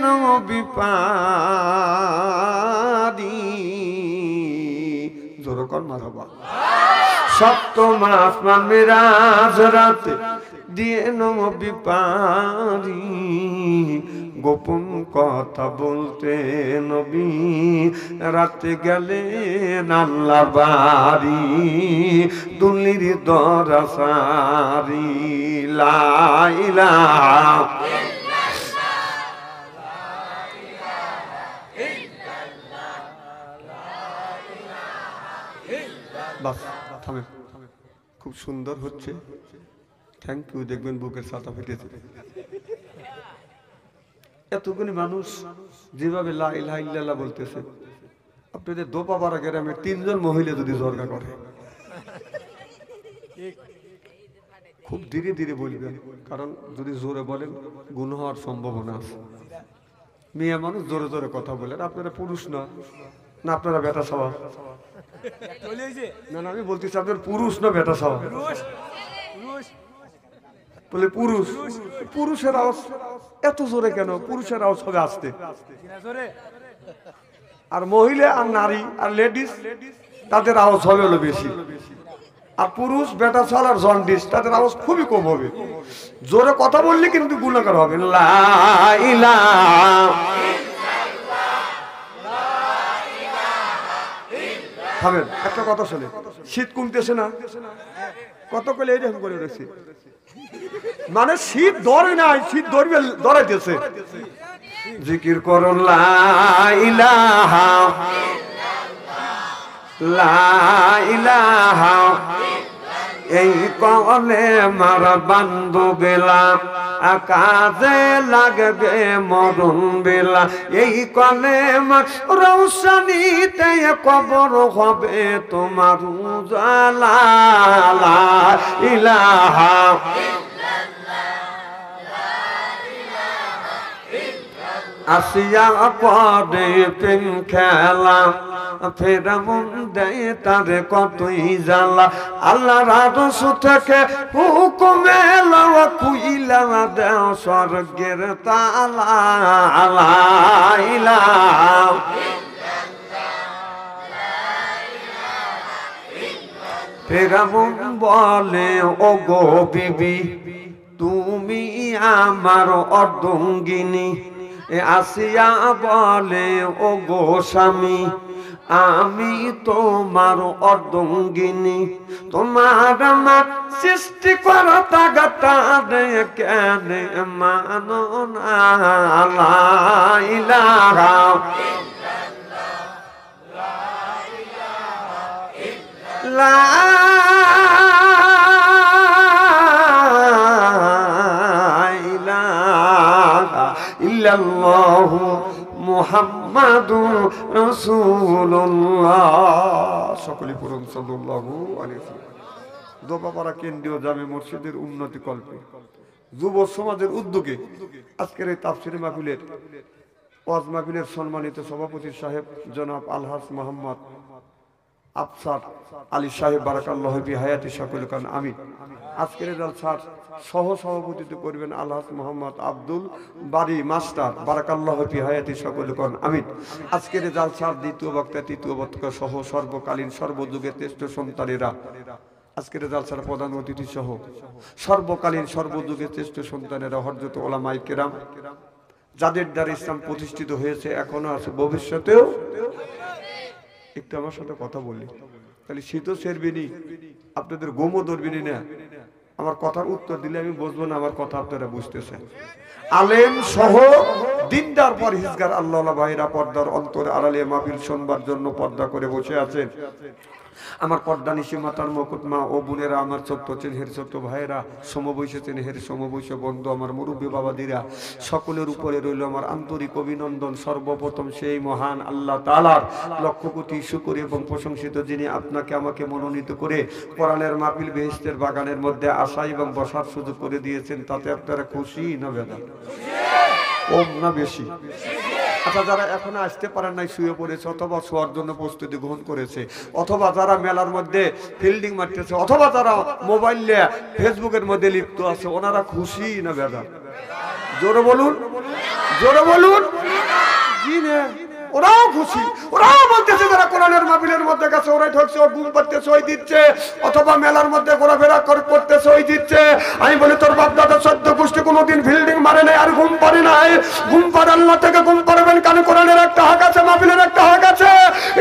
নবী পারি জোর কর মারহাবা সপ্তম আসমান মেরাজ রাত দিয়ে নবী পারি গোপন কথা বলতে নবী রাতে গেলে আল্লাহ বাড়ি দুলির দরাসারি লা ইলাহা বাস থামেন খুব সুন্দর হচ্ছে থ্যাংক ইউ দেখবেন বুকের ছাতা ফেটেছে এতগুলি মানুষ যেভাবে লা ইলাহা ইল্লাল্লাহ বলতেছে আপনাদের দোপাপাড়া গ্রামে 3 জন মহিলা যদি জরগা করে খুব ধীরে ধীরে বলবেন কারণ যদি জোরে বলেন গুনাহ হওয়ার সম্ভাবনা আছে মেয়ে মানুষ জোরে জোরে কথা বলেন আপনারা পুরুষ না না আপনারা বেটা সওয়া না আমি বলতেছি আপনার পুরুষ না বেটা সওয়া বলে পুরুষ পুরুষের আওয়াজ এত জোরে কেন পুরুষের আওয়াজ হবে আস্তে আর মহিলা আর নারী আর লেডিস তাদের আওয়াজ হবে হলো বেশি আর পুরুষ বেটা ছাল আর জন্ডিস তাদের আওয়াজ খুবই কম হবে জোরে কথা বললে কিন্তু গুনাহগার হবে লা ইলাহা থামেন একটা কথা শুনে শীত কমতেছে না কত কলে এরকম করে রেখেছি মানে শীত ধরে নাই শীত ধরবে ধরাইতেছে জিকির করুন লা ইলাহা লা ইলাহা এই কলে মার বান্ধব বেলা আকাশে লাগবে মরণ বেলা এই কলে রৌশনীতে কবর হবে তোমার উজালা লা ইলাহা আসিয়া পরে প্রেম খেলা ফেরা মন দেয় তারে কতই জ্বালা আল্লাহ রাজস থেকে হুকুমে লওয়া কুইলা দেও স্বর্গের তালা লা ইলাহা ফেরা মন বলে ও গো বিবি তুমি আমার অর্ধাঙ্গিনী আসিয়া বলে ও গো স্বামী আমি তোমার অর্ধাঙ্গিনী তোমার আমার সৃষ্টি করতা গাতা কেন মানো না লা ইলাহা লা ইলাহা ইল্লাল্লাহু মুহাম্মাদুর রাসূলুল্লাহ সকলে পড়ুন সাল্লাল্লাহু আলাইহি ওয়াসাল্লাম। দোপাপাড়া কেন্দ্রীয় জামে মসজিদের উন্নতি কল্পে যুব সমাজের উদ্যোগে আজকের এই তাফসীর মাহফিলের ওয়াজ মাহফিলের সম্মানিত সভাপতি সাহেব জনাব আলহাজ মোহাম্মদ আফসার আলী সাহেব বারাকাল্লাহু ফি হায়াতি সকল কান আমিন। আজকের জলসার সহ সভাপতিত্ব করবেন আলহাজ মোহাম্মদ আব্দুল বারী মাস্টার বারাকাল্লাহু ফি হায়াতি সকল কান আমিন। আজকের জলসার দ্বিতীয় বক্তা তৃতীয় বক্তা সহ সর্বকালীন সর্বযুগের শ্রেষ্ঠ সন্তানেরা আজকের জলসার প্রধান অতিথি সহ সর্বকালীন সর্বযুগের শ্রেষ্ঠ সন্তানেরা হযরত উলামায়ে কেরাম যাদের দ্বারা ইসলাম প্রতিষ্ঠিত হয়েছে এখনো আছে ভবিষ্যতেও। একটু আমার সাথে কথা বলি তাহলে শীতও সেরবেনি আপনাদের গোমও ধরবেনি না। আমার কথার উত্তর দিলে আমি বুঝবো না আমার কথা আপনারা বুঝতেছেন। আলেম সহ দিনদার পরহেজগার আল্লাহ ভাইরা পর্দার অন্তরে আড়ালে মাহফিল শুনবার জন্য পর্দা করে বসে আছেন। আমার পর্দা নিশি মাতার মুকুট মা ও বোনেরা, আমার ছোট্ট চেনহের ছোট্ট ভাইয়েরা, সমবয়সী চেনহের সমবয়সী বন্ধু, আমার মুরব্বী বাবাদিরা, সকলের উপরে রইল আমার আন্তরিক অভিনন্দন। সর্বপ্রথম সেই মহান আল্লাহ তাআলার লক্ষ কোটি শুকর এবং প্রশংসিত যিনি আপনাকে আমাকে মনোনীত করে কোরআনের মাহফিল বেহেশতের বাগানের মধ্যে আসা এবং বসার সুযোগ করে দিয়েছেন। তাতে আপনারা খুশি না বেজার? কম না বেশি? আচ্ছা, যারা এখনো আসতে পারেন নাই, শুয়ে পড়েছে অথবা শোয়ার জন্য প্রস্তুতি গ্রহণ করেছে, অথবা যারা মেলার মধ্যে ফিল্ডিং মারতেছে, অথবা যারা মোবাইল নিয়ে ফেসবুকের মধ্যে লিপ্ত আছে, ওনারা খুশি না বেজার? জোরে বলুন, জোরে বলুন। জি না, ওরাও খুশি। ওরাও বলতেছে যারা কোরআনের মাহফিলের মধ্যে গেছে ওরাই ঠকছে, ও ঘুম পাড়তেছে ওই দিচ্ছে, অথবা মেলার মধ্যে ঘোরাফেরা করতেছে ওই দিচ্ছে। আমি বলি তোর বাপ দাদা 14 গোষ্ঠী কোনোদিন ফিল্ডিং মারে নাই আর ঘুম পারে নাই। ঘুম পাড়ে আল্লাহ থেকে ঘুম পারবেন কেন? কোরআনের একটা হক আছে, মাহফিলের একটা হক আছে,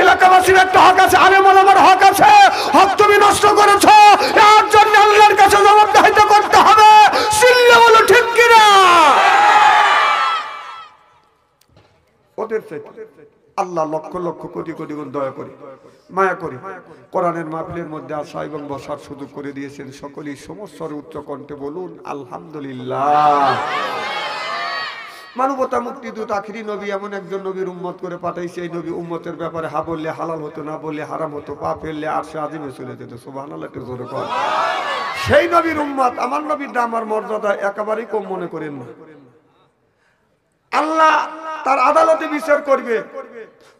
এলাকাবাসীর একটা হক আছে, আলেম ওলামার হক আছে। হক তুমি নষ্ট করেছো, এর জন্য আল্লাহর কাছে জবাবদিহিতা করতে হবে। সিল্লা বলো ঠিক কিনা? ওদের আল্লাহ লক্ষ লক্ষ কোটি কোটি গুণ দয়া করি, মায়া করি কোরআনের মাহফিলের মধ্যে আসা এবং বসার সুযোগ করে দিয়েছেন। সকলেই সমস্যার উচ্চ কণ্ঠে বলুন আলহামদুলিল্লাহ। মানবতা মুক্তিদূত আখিরি নবী এমন একজন নবীর উম্মত করে পাঠাইছে, এই নবী উম্মতের ব্যাপারে হা বললে হালাল হতো, না বললে হারাম হতো, পা ফেললে আরশে আজিমে চলে যেত। সুবহানাল্লাহ, একটু জোরে কর। সেই নবীর উম্মত, আমার নবীর দাম আর মর্যাদা একেবারেই কম মনে করেন না। আল্লাহ তার আদালতে বিচার করবে।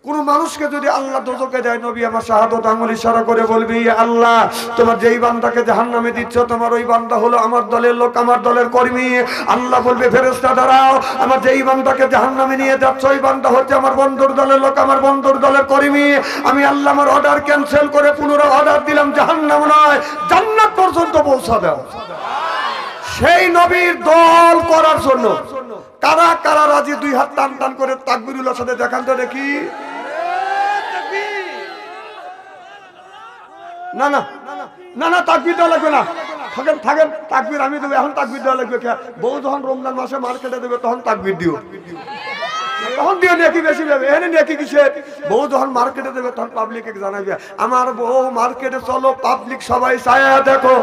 কোন মানুষকে যদি আল্লাহ দোজখে দেয়, নবী আমার শাহাদত আঙ্গুল ইশারা করে বলবে, ইয়া আল্লাহ, তোমার যেই বান্দাকে জাহান্নামে দিচ্ছ, তোমার ওই বান্দা হলো আমার দলের লোক, আমার দলের কর্মী। আল্লাহ বলবে, ফেরেশতা দাঁড়াও, আমার যেই বান্দাকে জাহান্নামে নিয়ে যাচ্ছ ওই বান্দা হচ্ছে আমার বন্ধুর দলের লোক, আমার বন্ধুর দলের কর্মী। আমি আল্লাহ আমার অর্ডার ক্যান্সেল করে পুনরায় অর্ডার দিলাম, জাহান্নাম নয় জান্নাত পর্যন্ত পৌঁছা দাও। সেই নবীর দল করার জন্য কারা কারা রাজি? দুই হাত টান টান করে তাকবীরুল্লাহর সাথে দেখান তো দেখি। না না না না, তাকবীর দেওয়া লাগবে না, থাকেন থাকেন, তাকবীর আমি দেবো। এখন তাকবীর দেওয়া লাগবে। বউ যখন রমজান মাসে মার্কেটে দেবে তখন তাকবীর দিও, তখন দিও, নেকি বেশি দেবে। এখানে নেকি কিসের? বউ যখন মার্কেটে দেবে তখন পাবলিককে জানাবে, আমার বউ মার্কেটে চলো, পাবলিক সবাই ছায়া দেখো।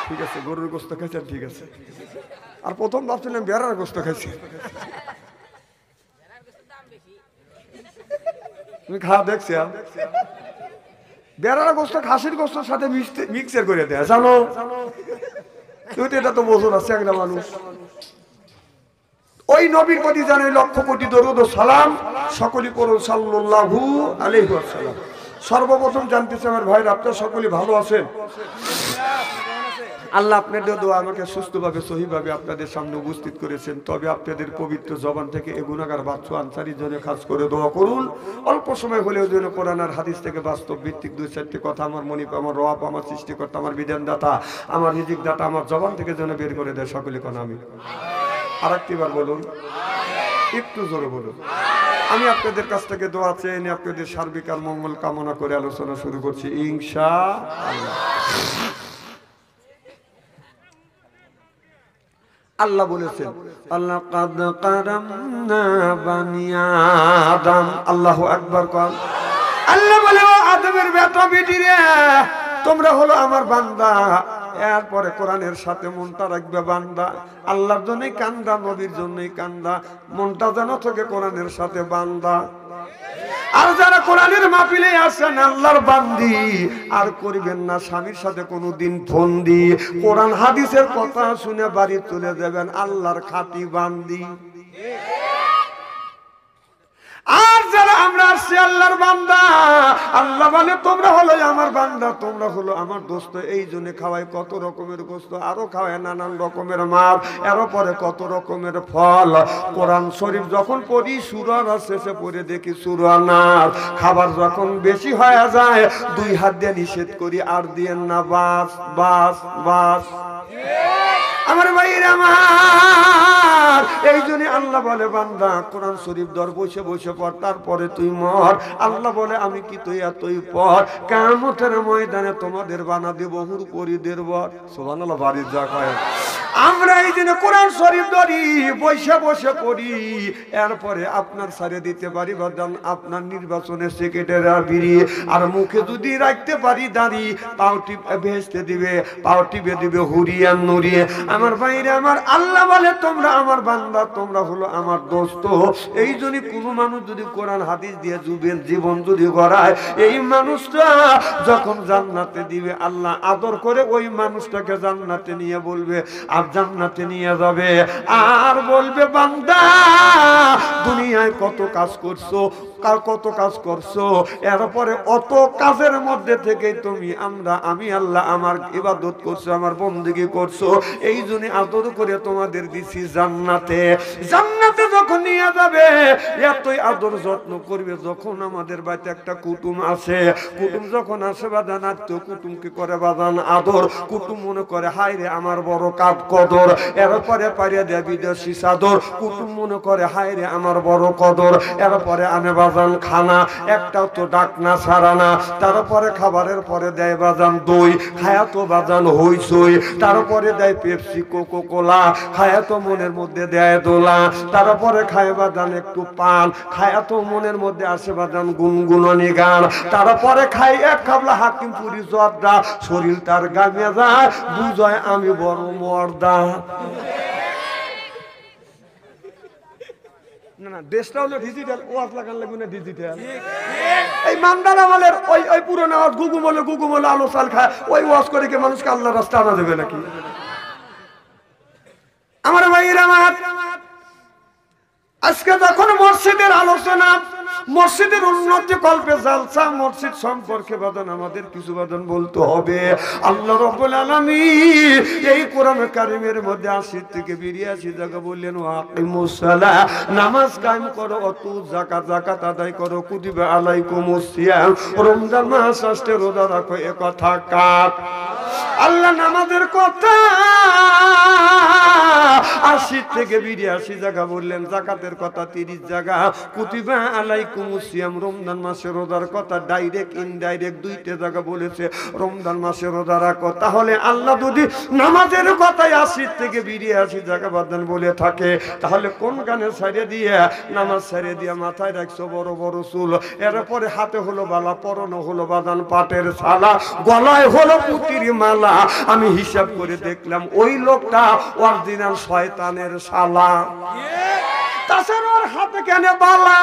ঠিক আছে, গরুর গোস্ত খাইছেন, ঠিক আছে। আর প্রথম ভাবছিলাম বেড়ার গোস্ত খাইছি। তুমি খাওয়া দেখছি, বেড়ার গোস্ত খাসির গোস্তের সাথে মিক্সার করে দেয়, জানো? তুই তো এটা তো বোঝো না, একটা মানুষ। ওই নবীর প্রতি জানাই লক্ষ কোটি দরুদ ও সালাম। সকলেই পড়ুন সাল্লাল্লাহু আলাইহি ওয়াসাল্লাম। সর্বপ্রথম জানতেছি আমার ভাইরা, আপনারা সকলেই ভালো আছেন? আল্লাহ আপনাদের দোয়া আমাকে সুস্থভাবে সহিভাবে আপনাদের সামনে উপস্থিত করেছেন, তবে আপনাদের পবিত্র জবান থেকে এ গুনাহগার বাচ্চু আনসারীর জন্য খাস করে দোয়া করুন। অল্প সময় হলেও যেন কোরআন আর হাদিস থেকে বাস্তব ভিত্তিক 2-4টি কথা আমার মনিপ, আমার রব, আমার সৃষ্টিকর্তা, আমার বিধানদাতা, আমার রিজিক দাতা আমার জবান থেকে যেন বের করে দেয়। সকলে কোন আমি আরেকটিবার বলুন, একটু জোরে বলুন। আমি আপনাদের কাছ থেকে দোয়া চেয়ে নিয়ে আপনাদের সার্বিক আর মঙ্গল কামনা করে আলোচনা শুরু করছি ইনশাআল্লাহ। আল্লাহ বলেছেন লাকাদ কারামনা বানি আদম। আল্লাহু আকবার কোন। আল্লাহ বলে ও আদমের বেটা বেটি রে, তোমরা হলো আমার বান্দা। এরপরে কোরআনের সাথে মনটা রাখবে বান্দা। আল্লাহর জন্যই কান্দা, নবীর জন্যই কান্দা, মনটা যেন থাকে কোরআনের সাথে বান্দা। আর যারা কোরআনের মাহফিলে আসেন আল্লাহর বান্দি, আর করবেন না স্বামীর সাথে কোনোদিন ফোন দি, কোরআন হাদিসের কথা শুনে বাড়ি চলে যাবেন আল্লাহর খাঁটি বান্দি। আর যারা আমরা আসছি আল্লাহর বান্দা, আল্লাহ বলে তোমরা হলো আমার বান্দা, তোমরা হলো আমার দোস্ত। এই জন্য খাওয়াই কত রকমের গোস্ত, আরো খাওয়ায় নানান রকমের মাছ, এর পরে কত রকমের ফল। কোরআন শরীফ যখন পড়ি সূরা শেষে পড়ে দেখি সূরা নাস। খাবার যখন বেশি হয়ে যায় 2 হাত দিয়ে নিষেধ করি, আর দিয়েন না বাস বাস বাস। আমার ভাইরা আমার, এই জন্য আল্লাহ বলে বান্দা কোরআন শরীফ দর বসে বসে পড়, তারপরে তুই মর। আল্লাহ বলে আমি কি তুই এতই পর, কিয়ামতের ময়দানে তোমাদের বানা দেব হুর পরিদের বর। সুবহানাল্লাহ, বাড়ির যা কয়। আমরা এই জন্য কোরআন শরীফ ধরি বসে বসে পড়ি, এরপরে আপনার সারে দিতে পারি বাদান আপনার নির্বাচনের সেক্রেটারি, আর মুখে যদি রাখতে পারি দাঁড়ি, পাও টিপে ভেস্তে দিবে, পাও টিপে দিবে হুরিয়ান নুরিয়ে। আমার ভাইরা আমার, আল্লাহ বলে তোমরা আমার বান্দা, তোমরা হলো আমার দোস্ত। এই জন্য কোনো মানুষ যদি কোরআন হাদিস দিয়ে যুবের জীবন যদি গড়ায়, এই মানুষটা যখন জান্নাতে দিবে আল্লাহ আদর করে ওই মানুষটাকে জান্নাতে নিয়ে বলবে, আর জান্নাতে নিয়ে যাবে, আর বলবে বান্দা দুনিয়ায় কত কাজ করছো, কত কাজ করছো, এরপরে অত কাজের মধ্যে থেকে তুমি আমি আল্লাহ আমার ইবাদত করছো, আমার বন্দেগী করছো, এই জন্য আদর করে তোমাদের দিছি জান্নাতে। জান্নাতে যখন নিয়ে যাবে এতই আদর যত্ন করবে। যখন আমাদের বাড়িতে একটা কুটুম আসে, কুটুম যখন আসে বাজান, আত্মীয় কুটুমকে করে বাজান আদর। কুটুম মনে করে হায় রে আমার বড় কাপ কদর, এরপরে পারিয়া দেয় বিদেশি চাদর। কুটুম মনে করে হায় রে আমার বড় কদর, এরপরে আনে বাজান খানা, একটাও তো ডাক না ছাড়া না। তারপরে খাবারের পরে দেয় বাজান দই, খায়া তো বাজান হইসই। তারপরে দেয় পেপসি, কোকো কোলা, খায়া তো মনের মধ্যে দেয় দোলা। তারপরে খায় বাজান একটু পান, খায়া তো মনের মধ্যে আসে বাজান গুনগুননি গান। তারপরে খাই এক খাবলা হাকিমপুরি জর্দা, শরীর তার গামে যায়, বুঝায় আমি বড় মর্দা। না না, দেশটা হলো ডিজিটাল, ওয়াজ লাগান লাগবে না ডিজিটাল। এই মান্দার আমাদের ওই পুরোনো ওয়াজ গুগুমলে আলো চাল খায়, ওই ওয়াজ করে কি মানুষকে আল্লাহ রাস্তা আনা দেবে নাকি? আমার ভাইয়ের আমার, আজকে যখন মসজিদের আলোচনা, মসজিদের উন্নতি কল্পে জালসা, মসজিদ সম্পর্কে বাদন আমাদের কিছু বাদন বলতে হবে। আল্লাহ রাব্বুল আলামিন এই কোরআন কারীমের মধ্যে 80 থেকে 82 জায়গা বললেন ওয়াকিমুস সালাহ, নামাজ কায়েম করো, অতু যাকাত আদায় করো, কুতিবা আলাইকুমুস সিয়াম, রমজান মাস আসতে রোজা রাখো। এ কথা কার? আল্লাহ নামাজের কথা 80 থেকে 82 জায়গা বললেন, যাকাতের কথা 30 জায়গা, কুতিবা আলাইকুমুস সিয়াম রমজান মাসে রোজার কথা ডাইরেক্ট ইনডাইরেক্ট 2টা জায়গা বলেছে রমজান মাসে রোজা রাখো। তাহলে আল্লাহ যদি নামাজের কথাই 80 থেকে 82 জায়গা বাদান বলে থাকে, তাহলে কোন গানে ছাড়িয়ে দিয়ে নামাজ ছাড়িয়ে দিয়ে মাথায় রাখছো বড় বড় চুল, এরপরে হাতে হলো বালা, পরনে হলো বাদান পাটের ছালা, গলায় হলো পুতির মালা। আমি হিসাব করে দেখলাম ওই লোকটা অরিজিনাল শয়তানের শালা। তাছাড়া ওর হাতে কেন বালা?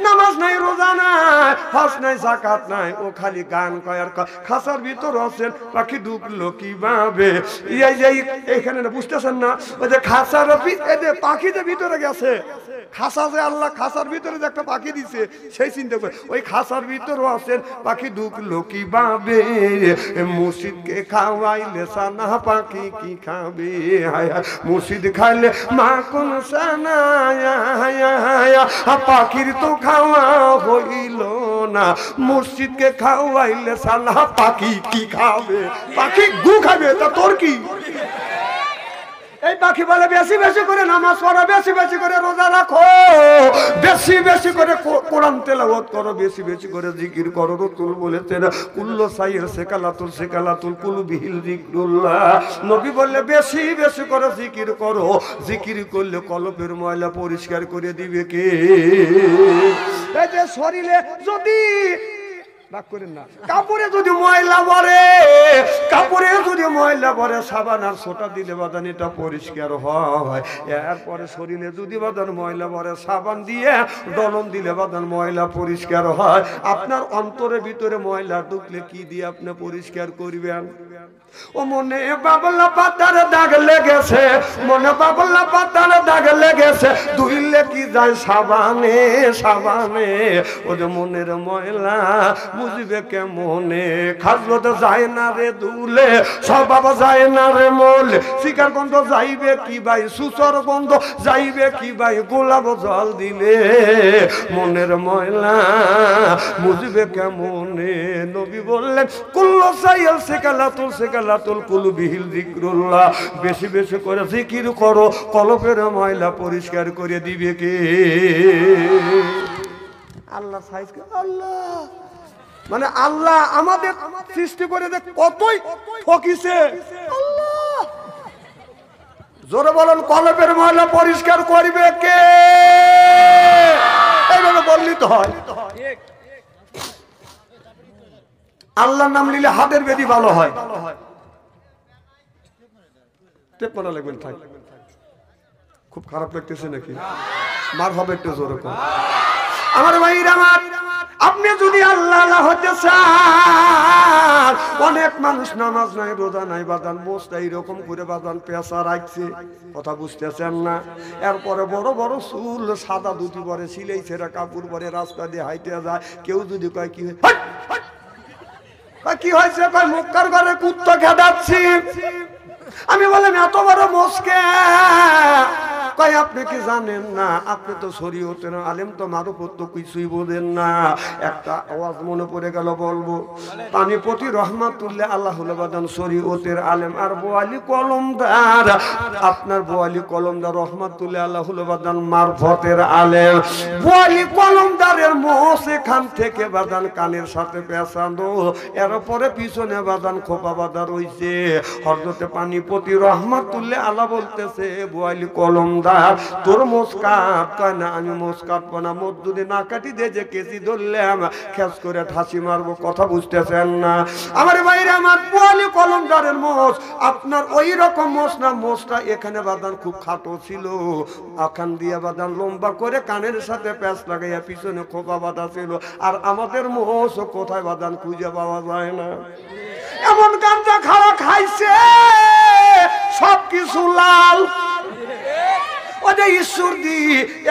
নামাজ নাই, রোজা নাই, হজ নাই, যাকাত নাই, ও খালি গান কয় আর কয়। খাঁচার ভিতর আছেন, পাখি ঢুকলো কিভাবে? এই যে এখানে বুঝতেছেন না, ওই যে খাঁচার পাখি যে ভিতরে গেছে, খাঁচা যে আল্লাহ খাঁচার ভিতরে যে একটা পাখি দিছে, সেই চিন্তা করে ওই খাঁচার ভিতরও আছেন, পাখি ঢুকলো কিভাবে? মসজিদকে খাওয়াইলে সানা, পাখি কি খাবে? মসজিদ খাইলে মা কোন সানা, পাখির তো খাওয়া হইল না। মসজিদকে খাওয়াইলে সানা, পাখি কি খাবে? পাখি গু খাবে, তা তোর কি? এই পাখি বলে বেশি বেশি করে নামাজ পড়ো, বেশি বেশি করে রোজা রাখো, বেশি বেশি করে কোরআন তেলাওয়াত করো, বেশি বেশি করে জিকির করো। রাসূল বলেছেন কুল্লু সাইর সেকালাতুল কুলবিহিল যিকরুল্লাহ। নবী বললে বেশি বেশি করে জিকির করো, জিকির করলে কলবের ময়লা পরিষ্কার করে দিবে কে? এই যে শরীরে যদি কাপড়ে যদি ময়লা ভরে, কাপড়ে যদি ময়লা ভরে, সাবান আর সোটা দিলে বাদান এটা পরিষ্কার হয়। এরপরে শরীরে যদি বাদান ময়লা ভরে, সাবান দিয়ে দলন দিলে বাদান ময়লা পরিষ্কার হয়। আপনার অন্তরের ভিতরে ময়লা ঢুকলে কি দিয়ে আপনি পরিষ্কার করবেন? ও মনে বাবলা পাতার দাগ লেগেছে, মনে বাবলা পাতার দাগ লেগেছে, ধুইলে কি যায় সাবানে সাবানে? ও যে মনের ময়লা বুঝবে কেমনে? খাজলো তো যায় না রে দুলে, স্বভাব যায় না রে মোলে, শিকার গন্ধ যাইবে কি ভাই, সুসর গন্ধ যাইবে কি ভাই, গোলাপ জল দিলে মনের ময়লা বুঝবে কেমনে? নবী বললেন কুল্লু সাইল সেকালাতুল কুলবিহিল যিকরুল্লাহ। বেশি বেশি করে জিকির করো, কলবের ময়লা পরিষ্কার করে দিবে কে? আল্লাহ সাইজ আল্লাহ, মানে আল্লাহ আমাদের সৃষ্টি করে যে কতই ঠকিছে আল্লাহ। জোরে বলেন কলবের ময়লা পরিষ্কার করবে কে? এইভাবে বললি তো হয়। আল্লাহর নাম নিলে হাতের বেদি ভালো হয়। খুব খারাপ লাগতেছে নাকি? মার হবে একটু জোরে কর। আমার ভাইরা, আমার আপনি যদি আল্লাহ আল্লাহ হতে চান, অনেক মানুষ নামাজ নাই, রোজা নাই, বাদান মোস্তা এরকম করে বাদান পেশা রাখছে, কথা বুঝতেছেন না? এরপরে বড় বড় চুল, সাদা ধুতি পরে, সিলাই ছেঁড়া কাপড় পরে রাস্তা দিয়ে হাইটে যায়। কেউ যদি কয় কি কি হয়েছে, কয় মুক্কার ঘরে কুত্তা খেদাচ্ছি। আমি বললাম এত বড় মোস্কে, কয় আপনি কি জানেন না? আপনি তো শরীয়তের আলেম, তো মারুফত তো কিছুই বোঝেন না। একটা আওয়াজ মনে পড়ে গেল, বলবো। পানিপতি রহমাতুল্লাহ আল্লাহ বাদান শরীয়তের আলেম, আর বোয়ালি কলমদার, আপনার বোয়ালি কলমদার রহমাতুল্লাহ আল্লাহ বাদান মারফতের আলেম। বোয়ালি কলমদারের মোষ এখান থেকে বাদান কানের সাথে পেঁচানো, এরপরে পিছনে বাদান খোপা বাঁধা রইছে। হযরতে পানিপতি রহমাতুল্লাহ আল্লাহ বলতেছে, বোয়ালি কলমদার তোর মোষ কাট। কয় না, আমি মোষ কাটবো না, মোষ যদি না কাটি দে, যে কেসি ধরলাম খেস করে ঠাসি মারবো। কথা বুঝতেছেন না আমার বাইরে? আমার বোয়ালি কলমদারের মোষ আপনার ওই রকম মোষ না, মোষটা এখানে বাদান খুব খাটো ছিল, আখান দিয়ে বাদান লম্বা করে কানের সাথে প্যাঁচ লাগাইয়া পিছনে খোপা বাঁধা ছিল। আর আমাদের মোষ কোথায় বাদান খুঁজে পাওয়া যায় না। এমন গাঞ্জা খাওয়া খাইছে, সবকিছু লাল। ওদের ঈশ্বর দি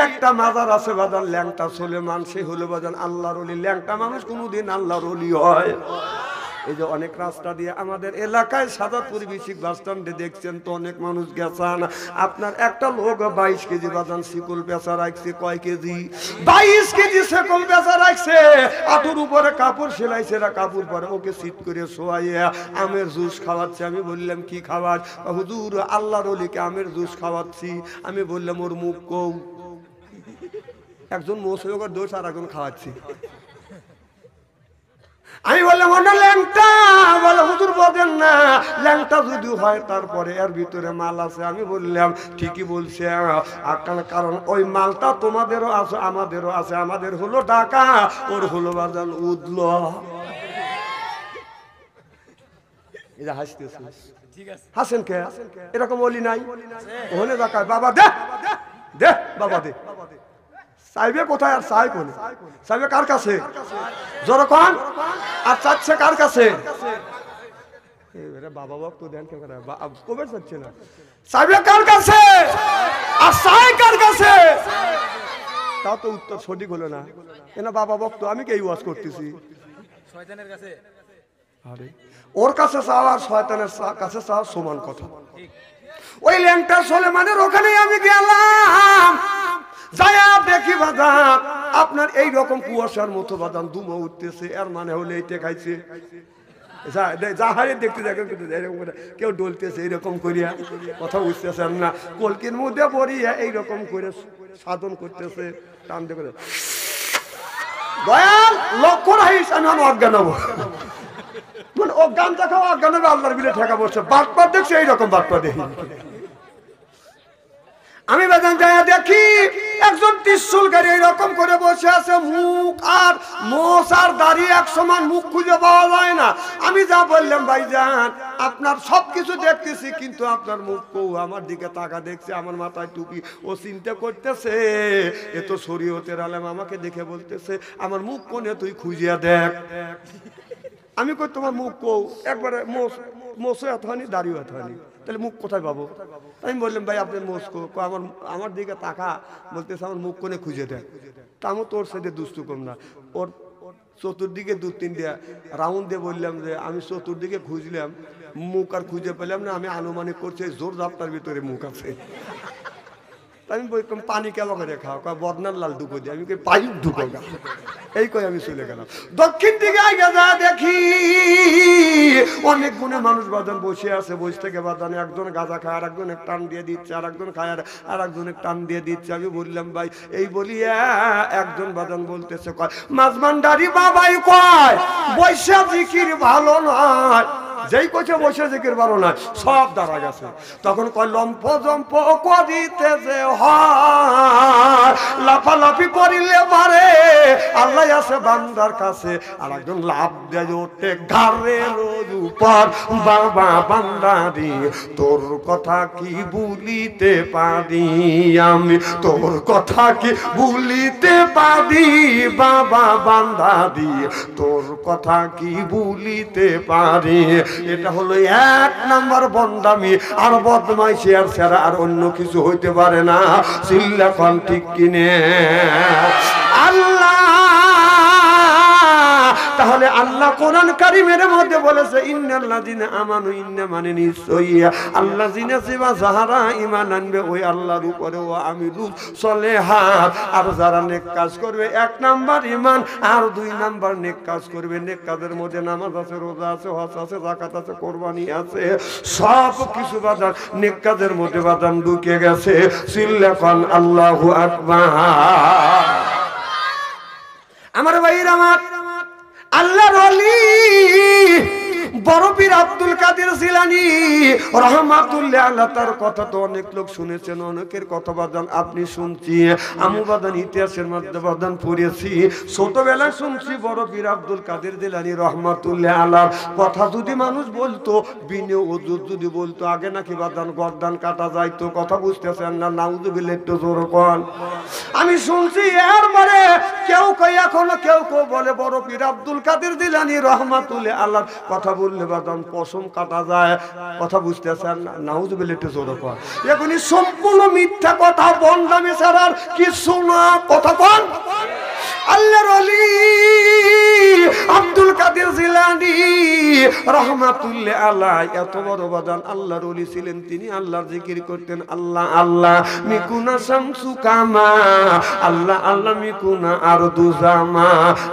একটা মাজার আছে বাজান, ল্যাংটা সুলেমান, সে হলো বাজান আল্লাহর ওলি। ল্যাংটা মানুষ কোনোদিন আল্লাহর ওলি হয়? এই যে অনেক রাস্তা দিয়ে আমাদের এলাকায় সাদাতপুর বিশিক বাস স্ট্যান্ডে দেখছেন তো অনেক মানুষ গেছেন। আপনার একটা লোক 22 কেজি বাজান শিকল বেচা রাখছে। কয় কেজি? 22 কেজি শিকল বেচা রাখছে। আটুর উপরে কাপড় সেলাইছে, কাপড় পরে ওকে সিট করে শোয়াইয়া আমের জুস খাওয়াচ্ছে। আমি বললাম কি খাওয়ার? হুজুর আল্লাহর ওলিকে আমের জুস খাওয়াচ্ছি। আমি বললাম ওর মুখ কৌ? একজন মোসের দোষ আর একজন খাওয়াচ্ছি। আমি বললাম ওটা ল্যাংটা। বলে হুজুর বলেন না, ল্যাংটা যদি হয় তারপরে এর ভিতরে মাল আছে। আমি বললাম ঠিকই বলছে, কারণ ওই মালটা তোমাদেরও আছে আমাদেরও আছে। আমাদের হলো টাকা, ওর হলো বাজান উদল। এটা হাসতেছে, হাসেন কে? এরকম বলি নাই হলে দেখায় বাবা দে দে, বাবা দে। চাইবে কোথায় আর চাই কোন? চাইবে কার কাছে? জোরে কোন? আর চাচ্ছে কার কাছে? বাবা ভক্ত দেন কেন কবে চাচ্ছে না? চাইবে কার কাছে আর চাই কার কাছে? তাও তো উত্তর সঠিক হলো না। কেন বাবা ভক্ত আমি কে ওয়াজ করতেছি? শয়তানের কাছে। আরে ওর কাছে চাওয়া আর শয়তানের কাছে চাওয়া সমান কথা। ওই ল্যাংটা সুলেমানের ওখানে আমি গেলাম, যায়া দেখি বাজান আপনার এই রকম কুয়াশার মতো বাদান ধুমো উঠতেছে। এর মানে হলে এইটা খাইছে দেখতে দেখেন কেউ ডলতেছে এইরকম করিয়া, কথা বুঝতেছেন না? কলকির মধ্যে পড়িয়া এইরকম করে সাধন করতেছে, টান দিয়ে করে দয়াল লক্ষ্য রাখিস আমি অজ্ঞান হবো। মানে অজ্ঞান দেখাও অজ্ঞান হবে, আল্লাহর বিলে ঠেকা বসছে। বাটপার দেখছে এইরকম বাটপার দেখি আমি বেদান যাইয়া দেখি একজন ত্রিশূল গাড়ি এইরকম করে বসে আছে, মুখ আর মোষ আর দাড়ি এক সমান, মুখ খুঁজে পাওয়া যায় না। আমি যা বললাম ভাইজান আপনার সবকিছু দেখতেছি কিন্তু আপনার মুখ কৌ আমার দিকে তাকা দেখছে, আমার মাথায় টুপি, ও চিন্তা করতেছে এ তো শরীয়তের আলেম, আমাকে দেখে বলতেছে আমার মুখ কোনে তুই খুঁজিয়া দেখ। আমি কই তোমার মুখ কৌ? একবারে মোষও এত হয়নি দাড়িও এত হয়নি, তাহলে মুখ কোথায় পাবো? আমি বললাম ভাই আপনার মোস্কো আমার দিকে তাকা, বলতেছে আমার মুখ কোনে খুঁজে দেয়। তা আমি তোর সাথে দুষ্টু কম না, ওর চতুর্দিকে দু তিনটা রাউন্ড দিয়ে বললাম যে আমি চতুর্দিকে খুঁজলাম, মুখ আর খুঁজে পেলাম না। আমি আনুমানিক করছি জোর জাপ্তার ভিতরে মুখ আছে। আমি বললাম পানি কেমন করে খাও? বদনার লাল ঢুকো দিয়ে। আমি পাইপ ঢুকো গা, এই কই আমি চলে গেলাম। দক্ষিণ দিকে যা দেখি অনেক গুণে মানুষ বাদান বসে আছে, বসে থেকে বাদান একজন গাঁজা খায়, আর একজনের টান দিয়ে দিচ্ছে, আর একজন খায় আর একজনের টান দিয়ে দিচ্ছে। আমি বললাম ভাই এই বলিয়া একজন বাদান বলতেছে কয় মাঝমান্ডারি বাবাই কয় বৈশা জিকির ভালো নয়, যেই কইছে বসে জিকির ভালো নয় সব দাঁড়া গেছে। তখন কয় লম্ফ জম্প করিতে যে হয় লাফালাফি করিলে পারে আল্লাহ আছে বান্দার কাছে। আর একজন লাভ দেয় ওঠে ঘাড়ের উপর, বাবা বান্দারি তোর কথা কি ভুলিতে পারি আমি, তোর কথা কি ভুলিতে পারি বাবা বান্দারি তোর কথা কি ভুলিতে পারি। এটা হলো এক নাম্বার বন্দামি আর বদমাইশি, আর ছাড়া আর অন্য কিছু হইতে পারে না। চিল্লা কোন ঠিক কিনে? আল্লাহ তাহলে আল্লাহ কোরআন কারীমের মধ্যে বলেছে ইন্নাল্লাযিনা আমানু, ইন্না মানে নিশ্চয়ই আল্লাযিনা সিবা যাহারা ঈমান আনবে ওই আল্লাহর উপরে ও আমিলুস সলিহাত, আর যারা নেক কাজ করবে এক নাম্বার ঈমান, আর দুই নাম্বার নেক কাজ করবে। নেক কাজের মধ্যে নামাজ আছে, রোজা আছে, হজ আছে, যাকাত আছে, কুরবানি আছে, সব কিছু বাদান নেক কাজের মধ্যে বাদান ঢুকে গেছে। চিল্লাকান আল্লাহু আকবার। আমার ভাইরা আমার আল্লাহর ওলি বড় পীর আব্দুল কাদের জিলানী রাহমাতুল্লাহ আলাইহি, তার কথা তো অনেক লোক শুনেছেন, অনেকের কথা বাদান আপনি শুনছি, আমি বাদান ইতিহাসের মধ্যে বাদান পড়েছি, ছোটবেলায় শুনছি বড় পীর আব্দুল কাদের জিলানী রাহমাতুল্লাহ আলাইহি কথা যদি মানুষ বলতো, বিনে ওযুর যদি বলতো, আগে নাকি বাদান গর্দান কাটা যাইতো। কথা বুঝতেছেন না? নাউযুবিল্লাহ, একটু জোর কোন। আমি শুনছি এরপরে কেউ কই এখনো কেউ বলে বড় পীর আব্দুল কাদের জিলানী রাহমাতুল্লাহ আলাইহি কথা বললে বাদান পশম কাটা যায়। কথা বুঝতেছেন না? নাউযুবিল্লাহ, একটু জোরে কোন। এখনই সম্পূর্ণ মিথ্যা কথা, বন্দামি ছাড়ার কিছু না। কথা কোন? আল্লাহর ওলি আব্দুল কাদের জিলানী রাহমাতুল্লাহ আলাইহি এত বড় বাদান আল্লাহর ওলি ছিলেন। তিনি আল্লাহর জিকির করতেন, আল্লাহ আল্লাহ মিকুনা শামসু কামা, আল্লাহ আল্লাহ মিকুনা আরদু জামা,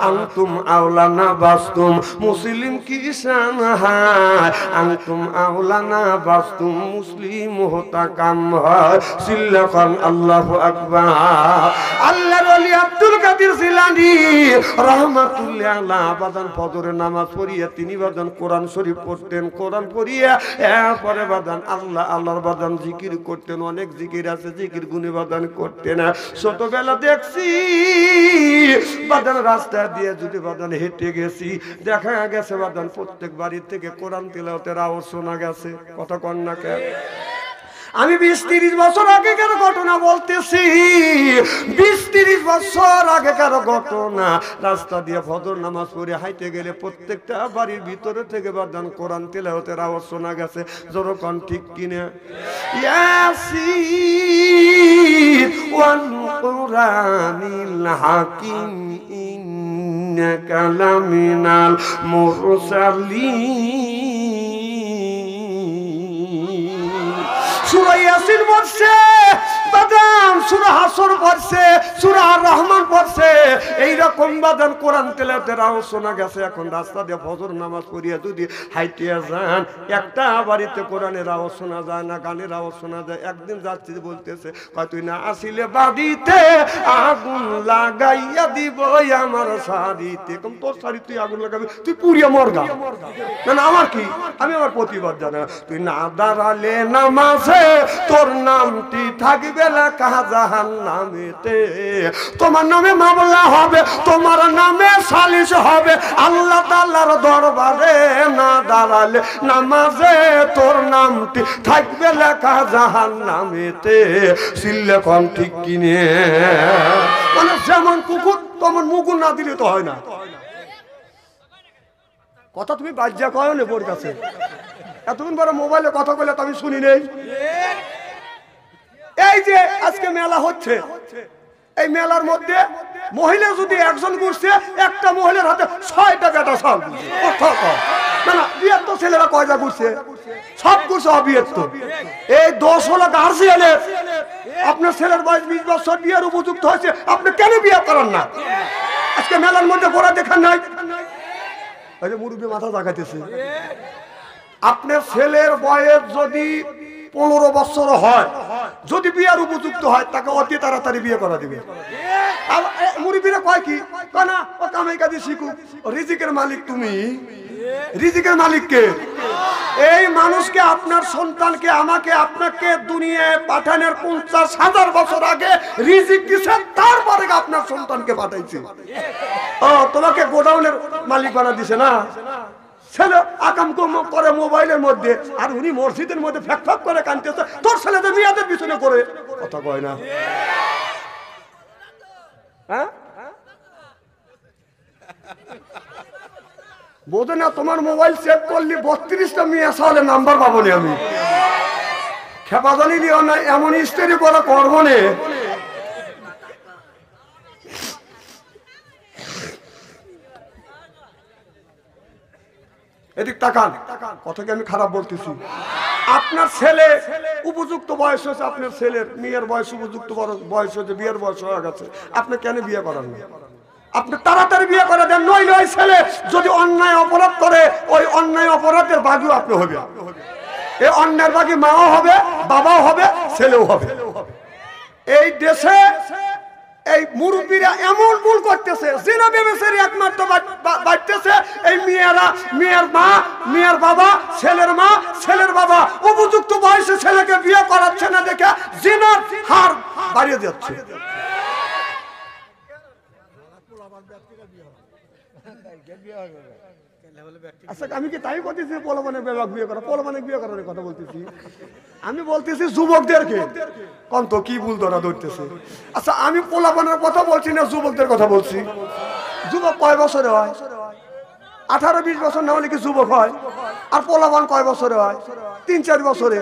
আনতুম আওলানা বাস্তুম মুসলিম কিসান হায়, আনতুম আওলানা বাস্তুম মুসলিম হতা কাম হয়। চিল্লাকান আল্লাহু আকবার। আল্লাহর ওলি আব্দুল কাদের জিলানী রাহমাতুল্লাহ আলাইহি বাদান ফজরের নামাজ পড়িয়া তিনি বাদান কোরআন শরীফ পড়তেন, কোরআন পড়িয়া এরপরে বাদান আল্লাহ আল্লাহর বাদান জিকির করতেন। অনেক জিকির আছে, জিকির গুণে বাদান করতেন। ছোটবেলা দেখছি বাদান রাস্তা দিয়ে যদি বাদান হেঁটে গেছি, দেখা গেছে বাদান প্রত্যেক বাড়ি থেকে কোরআন তিলাওয়াতের আওয়াজ শোনা গেছে। কথা কন না কেন? আমি 20-30 বছর আগেকার ঘটনা বলতেছি, 20-30 বছর আগেকার ঘটনা। রাস্তা দিয়ে ফজর নামাজ পড়ে হাইতে গেলে প্রত্যেকটা বাড়ির ভিতরে থেকে বাদান কোরআন তিলাওয়াতের আওয়াজ শোনা গেছে। যখন ঠিক কিনা? ইয়াসিন ওয়াল কুরআনিল হাকিম ইন্নাকা লামিনাল মুরসালিন। সূরা ইয়াসিন পড়ছে, বাদান সূরা হাসর পড়ছে, সূরা আর রহমান পড়ছে। এইরকম বাদান কোরআন তেলাওয়াতের আওয়াজ শোনা গেছে। এখন রাস্তা দিয়ে ফজর নামাজ পড়িয়া যদি হাইটিয়া যান, একটা বাড়িতে কোরআনের আওয়াজ শোনা যায় না, গানের আওয়াজ শোনা যায়। একদিন যাচ্ছি বলতেছে, কয় তুই না আসিলে বাড়িতে আগুন লাগাইয়া দিব আমার শাড়িতে। কম তোর শাড়ি তুই আগুন লাগাবি, তুই পুড়িয়া মরগা। না না, আমার কি, আমি আমার প্রতিবাদ জানা। তুই না দাঁড়ালে নামাজে তোর নামটি থাকবে লেখা জাহান্নামেতে। তোমার নামে মামলা হবে, তোমার নামে সালিশ হবে আল্লাহ তাআলার দরবারে। না দাঁড়ালে নামাজে তোর নামটি থাকবে লেখা জাহান্নামেতে। সিল্লে কম ঠিক কিনে, মানে যেমন কুকুর তেমন মুগুর না দিলে তো হয় না। কথা তুমি বাজ্যা কয় না বোর কাছে, এতক্ষণ বড় মোবাইলে কথা বলে তো আমি শুনি নেই। এই যে আজকে মেলা হচ্ছে, এই মেলার মধ্যে মহিলা যদি একজন ঘুরছে, একটা মহিলার হাতে 6টা বেটা সব না না, বিয়ের তো ছেলেরা কয়টা ঘুরছে, সব ঘুরছে অবিয়ের। তো এই দোষ হলো গার্জিয়ানের। আপনার ছেলের বয়স 20 বছর, বিয়ের উপযুক্ত হয়েছে, আপনি কেন বিয়ে করেন না? আজকে মেলার মধ্যে ঘোরা দেখান নাই, মুরব্বী মাথা জাগাইতেছে। আপনার ছেলের বয়স যদি 15 বছর হয়, যদি বিয়ের উপযুক্ত হয়, তাকে অতি তাড়াতাড়ি বিয়ে করা দিবে। মুরব্বীরা কয় কি, কয় না ও কামাই কাজে শিখুক। রিজিকের মালিক তুমি, রিজিকের মালিক কে? এই মানুষকে, আপনার সন্তানকে, আমাকে, আপনাকে দুনিয়ায় পাঠানোর 50,000 বছর আগে রিজিক দিয়েছে, তারপরে আপনার সন্তানকে পাঠাইছে। ও তোমাকে গোডাউনের মালিক বানা দিছে না? ছেলে আকাম করে মোবাইলের মধ্যে, আর উনি মসজিদের মধ্যে ফ্যাক ফ্যাক করে কাঁদতেছে, তোর ছেলেদের মেয়েদের পিছনে করে কথা কয় না? হ্যাঁ, বোঝে না? তোমার মোবাইল চেক করলি 32টা মেয়ে আসলে নাম্বার পাবো না আমি। খেপা জানি দিও না, এমন স্টেরি করা করবো না। এদিক তাকান, কথাকে আমি খারাপ বলতেছি। আপনার ছেলে উপযুক্ত বয়স হয়েছে, আপনার ছেলের মেয়ের বয়স উপযুক্ত বয়স হয়েছে, বিয়ের বয়স হয়ে গেছে, আপনি কেন বিয়ে করেন না? আপনি তাড়াতাড়ি বিয়ে করে দেন, নইলে ওই ছেলে যদি অন্যায় অপরাধ করে, ওই অন্যায় অপরাধের বাগিও আপনি হবে। এই অন্যায়ের বাগি মাও হবে, বাবাও হবে, ছেলেও হবে। এই দেশে এই মুরব্বীরা এমন ভুল করতেছে, জিনা ব্যভিচারী একমাত্র বাড়তেছে। এই মেয়েরা, মেয়ের মা, মেয়ের বাবা, ছেলের মা, ছেলের বাবা উপযুক্ত বয়সে ছেলেকে বিয়ে করাচ্ছে না দেখে জিনার হার বাড়িয়ে যাচ্ছে। আচ্ছা, আমি কি তাই বলতেছি পোলাপানের বিয়ে করা, পোলাপানের বিয়ে করার কথা বলতেছি? আমি বলতেছি যুবকদেরকে। কোন তো কি ভুল ধরা ধরতেছে? আচ্ছা, আমি পোলাপানের কথা বলছি না, যুবকদের কথা বলছি। যুবক কয় বছরে হয়? 18-20 বছর না হলে কি যুবক হয়? আর পোলাপান কয় বছরে হয়? 3-4 বছরে।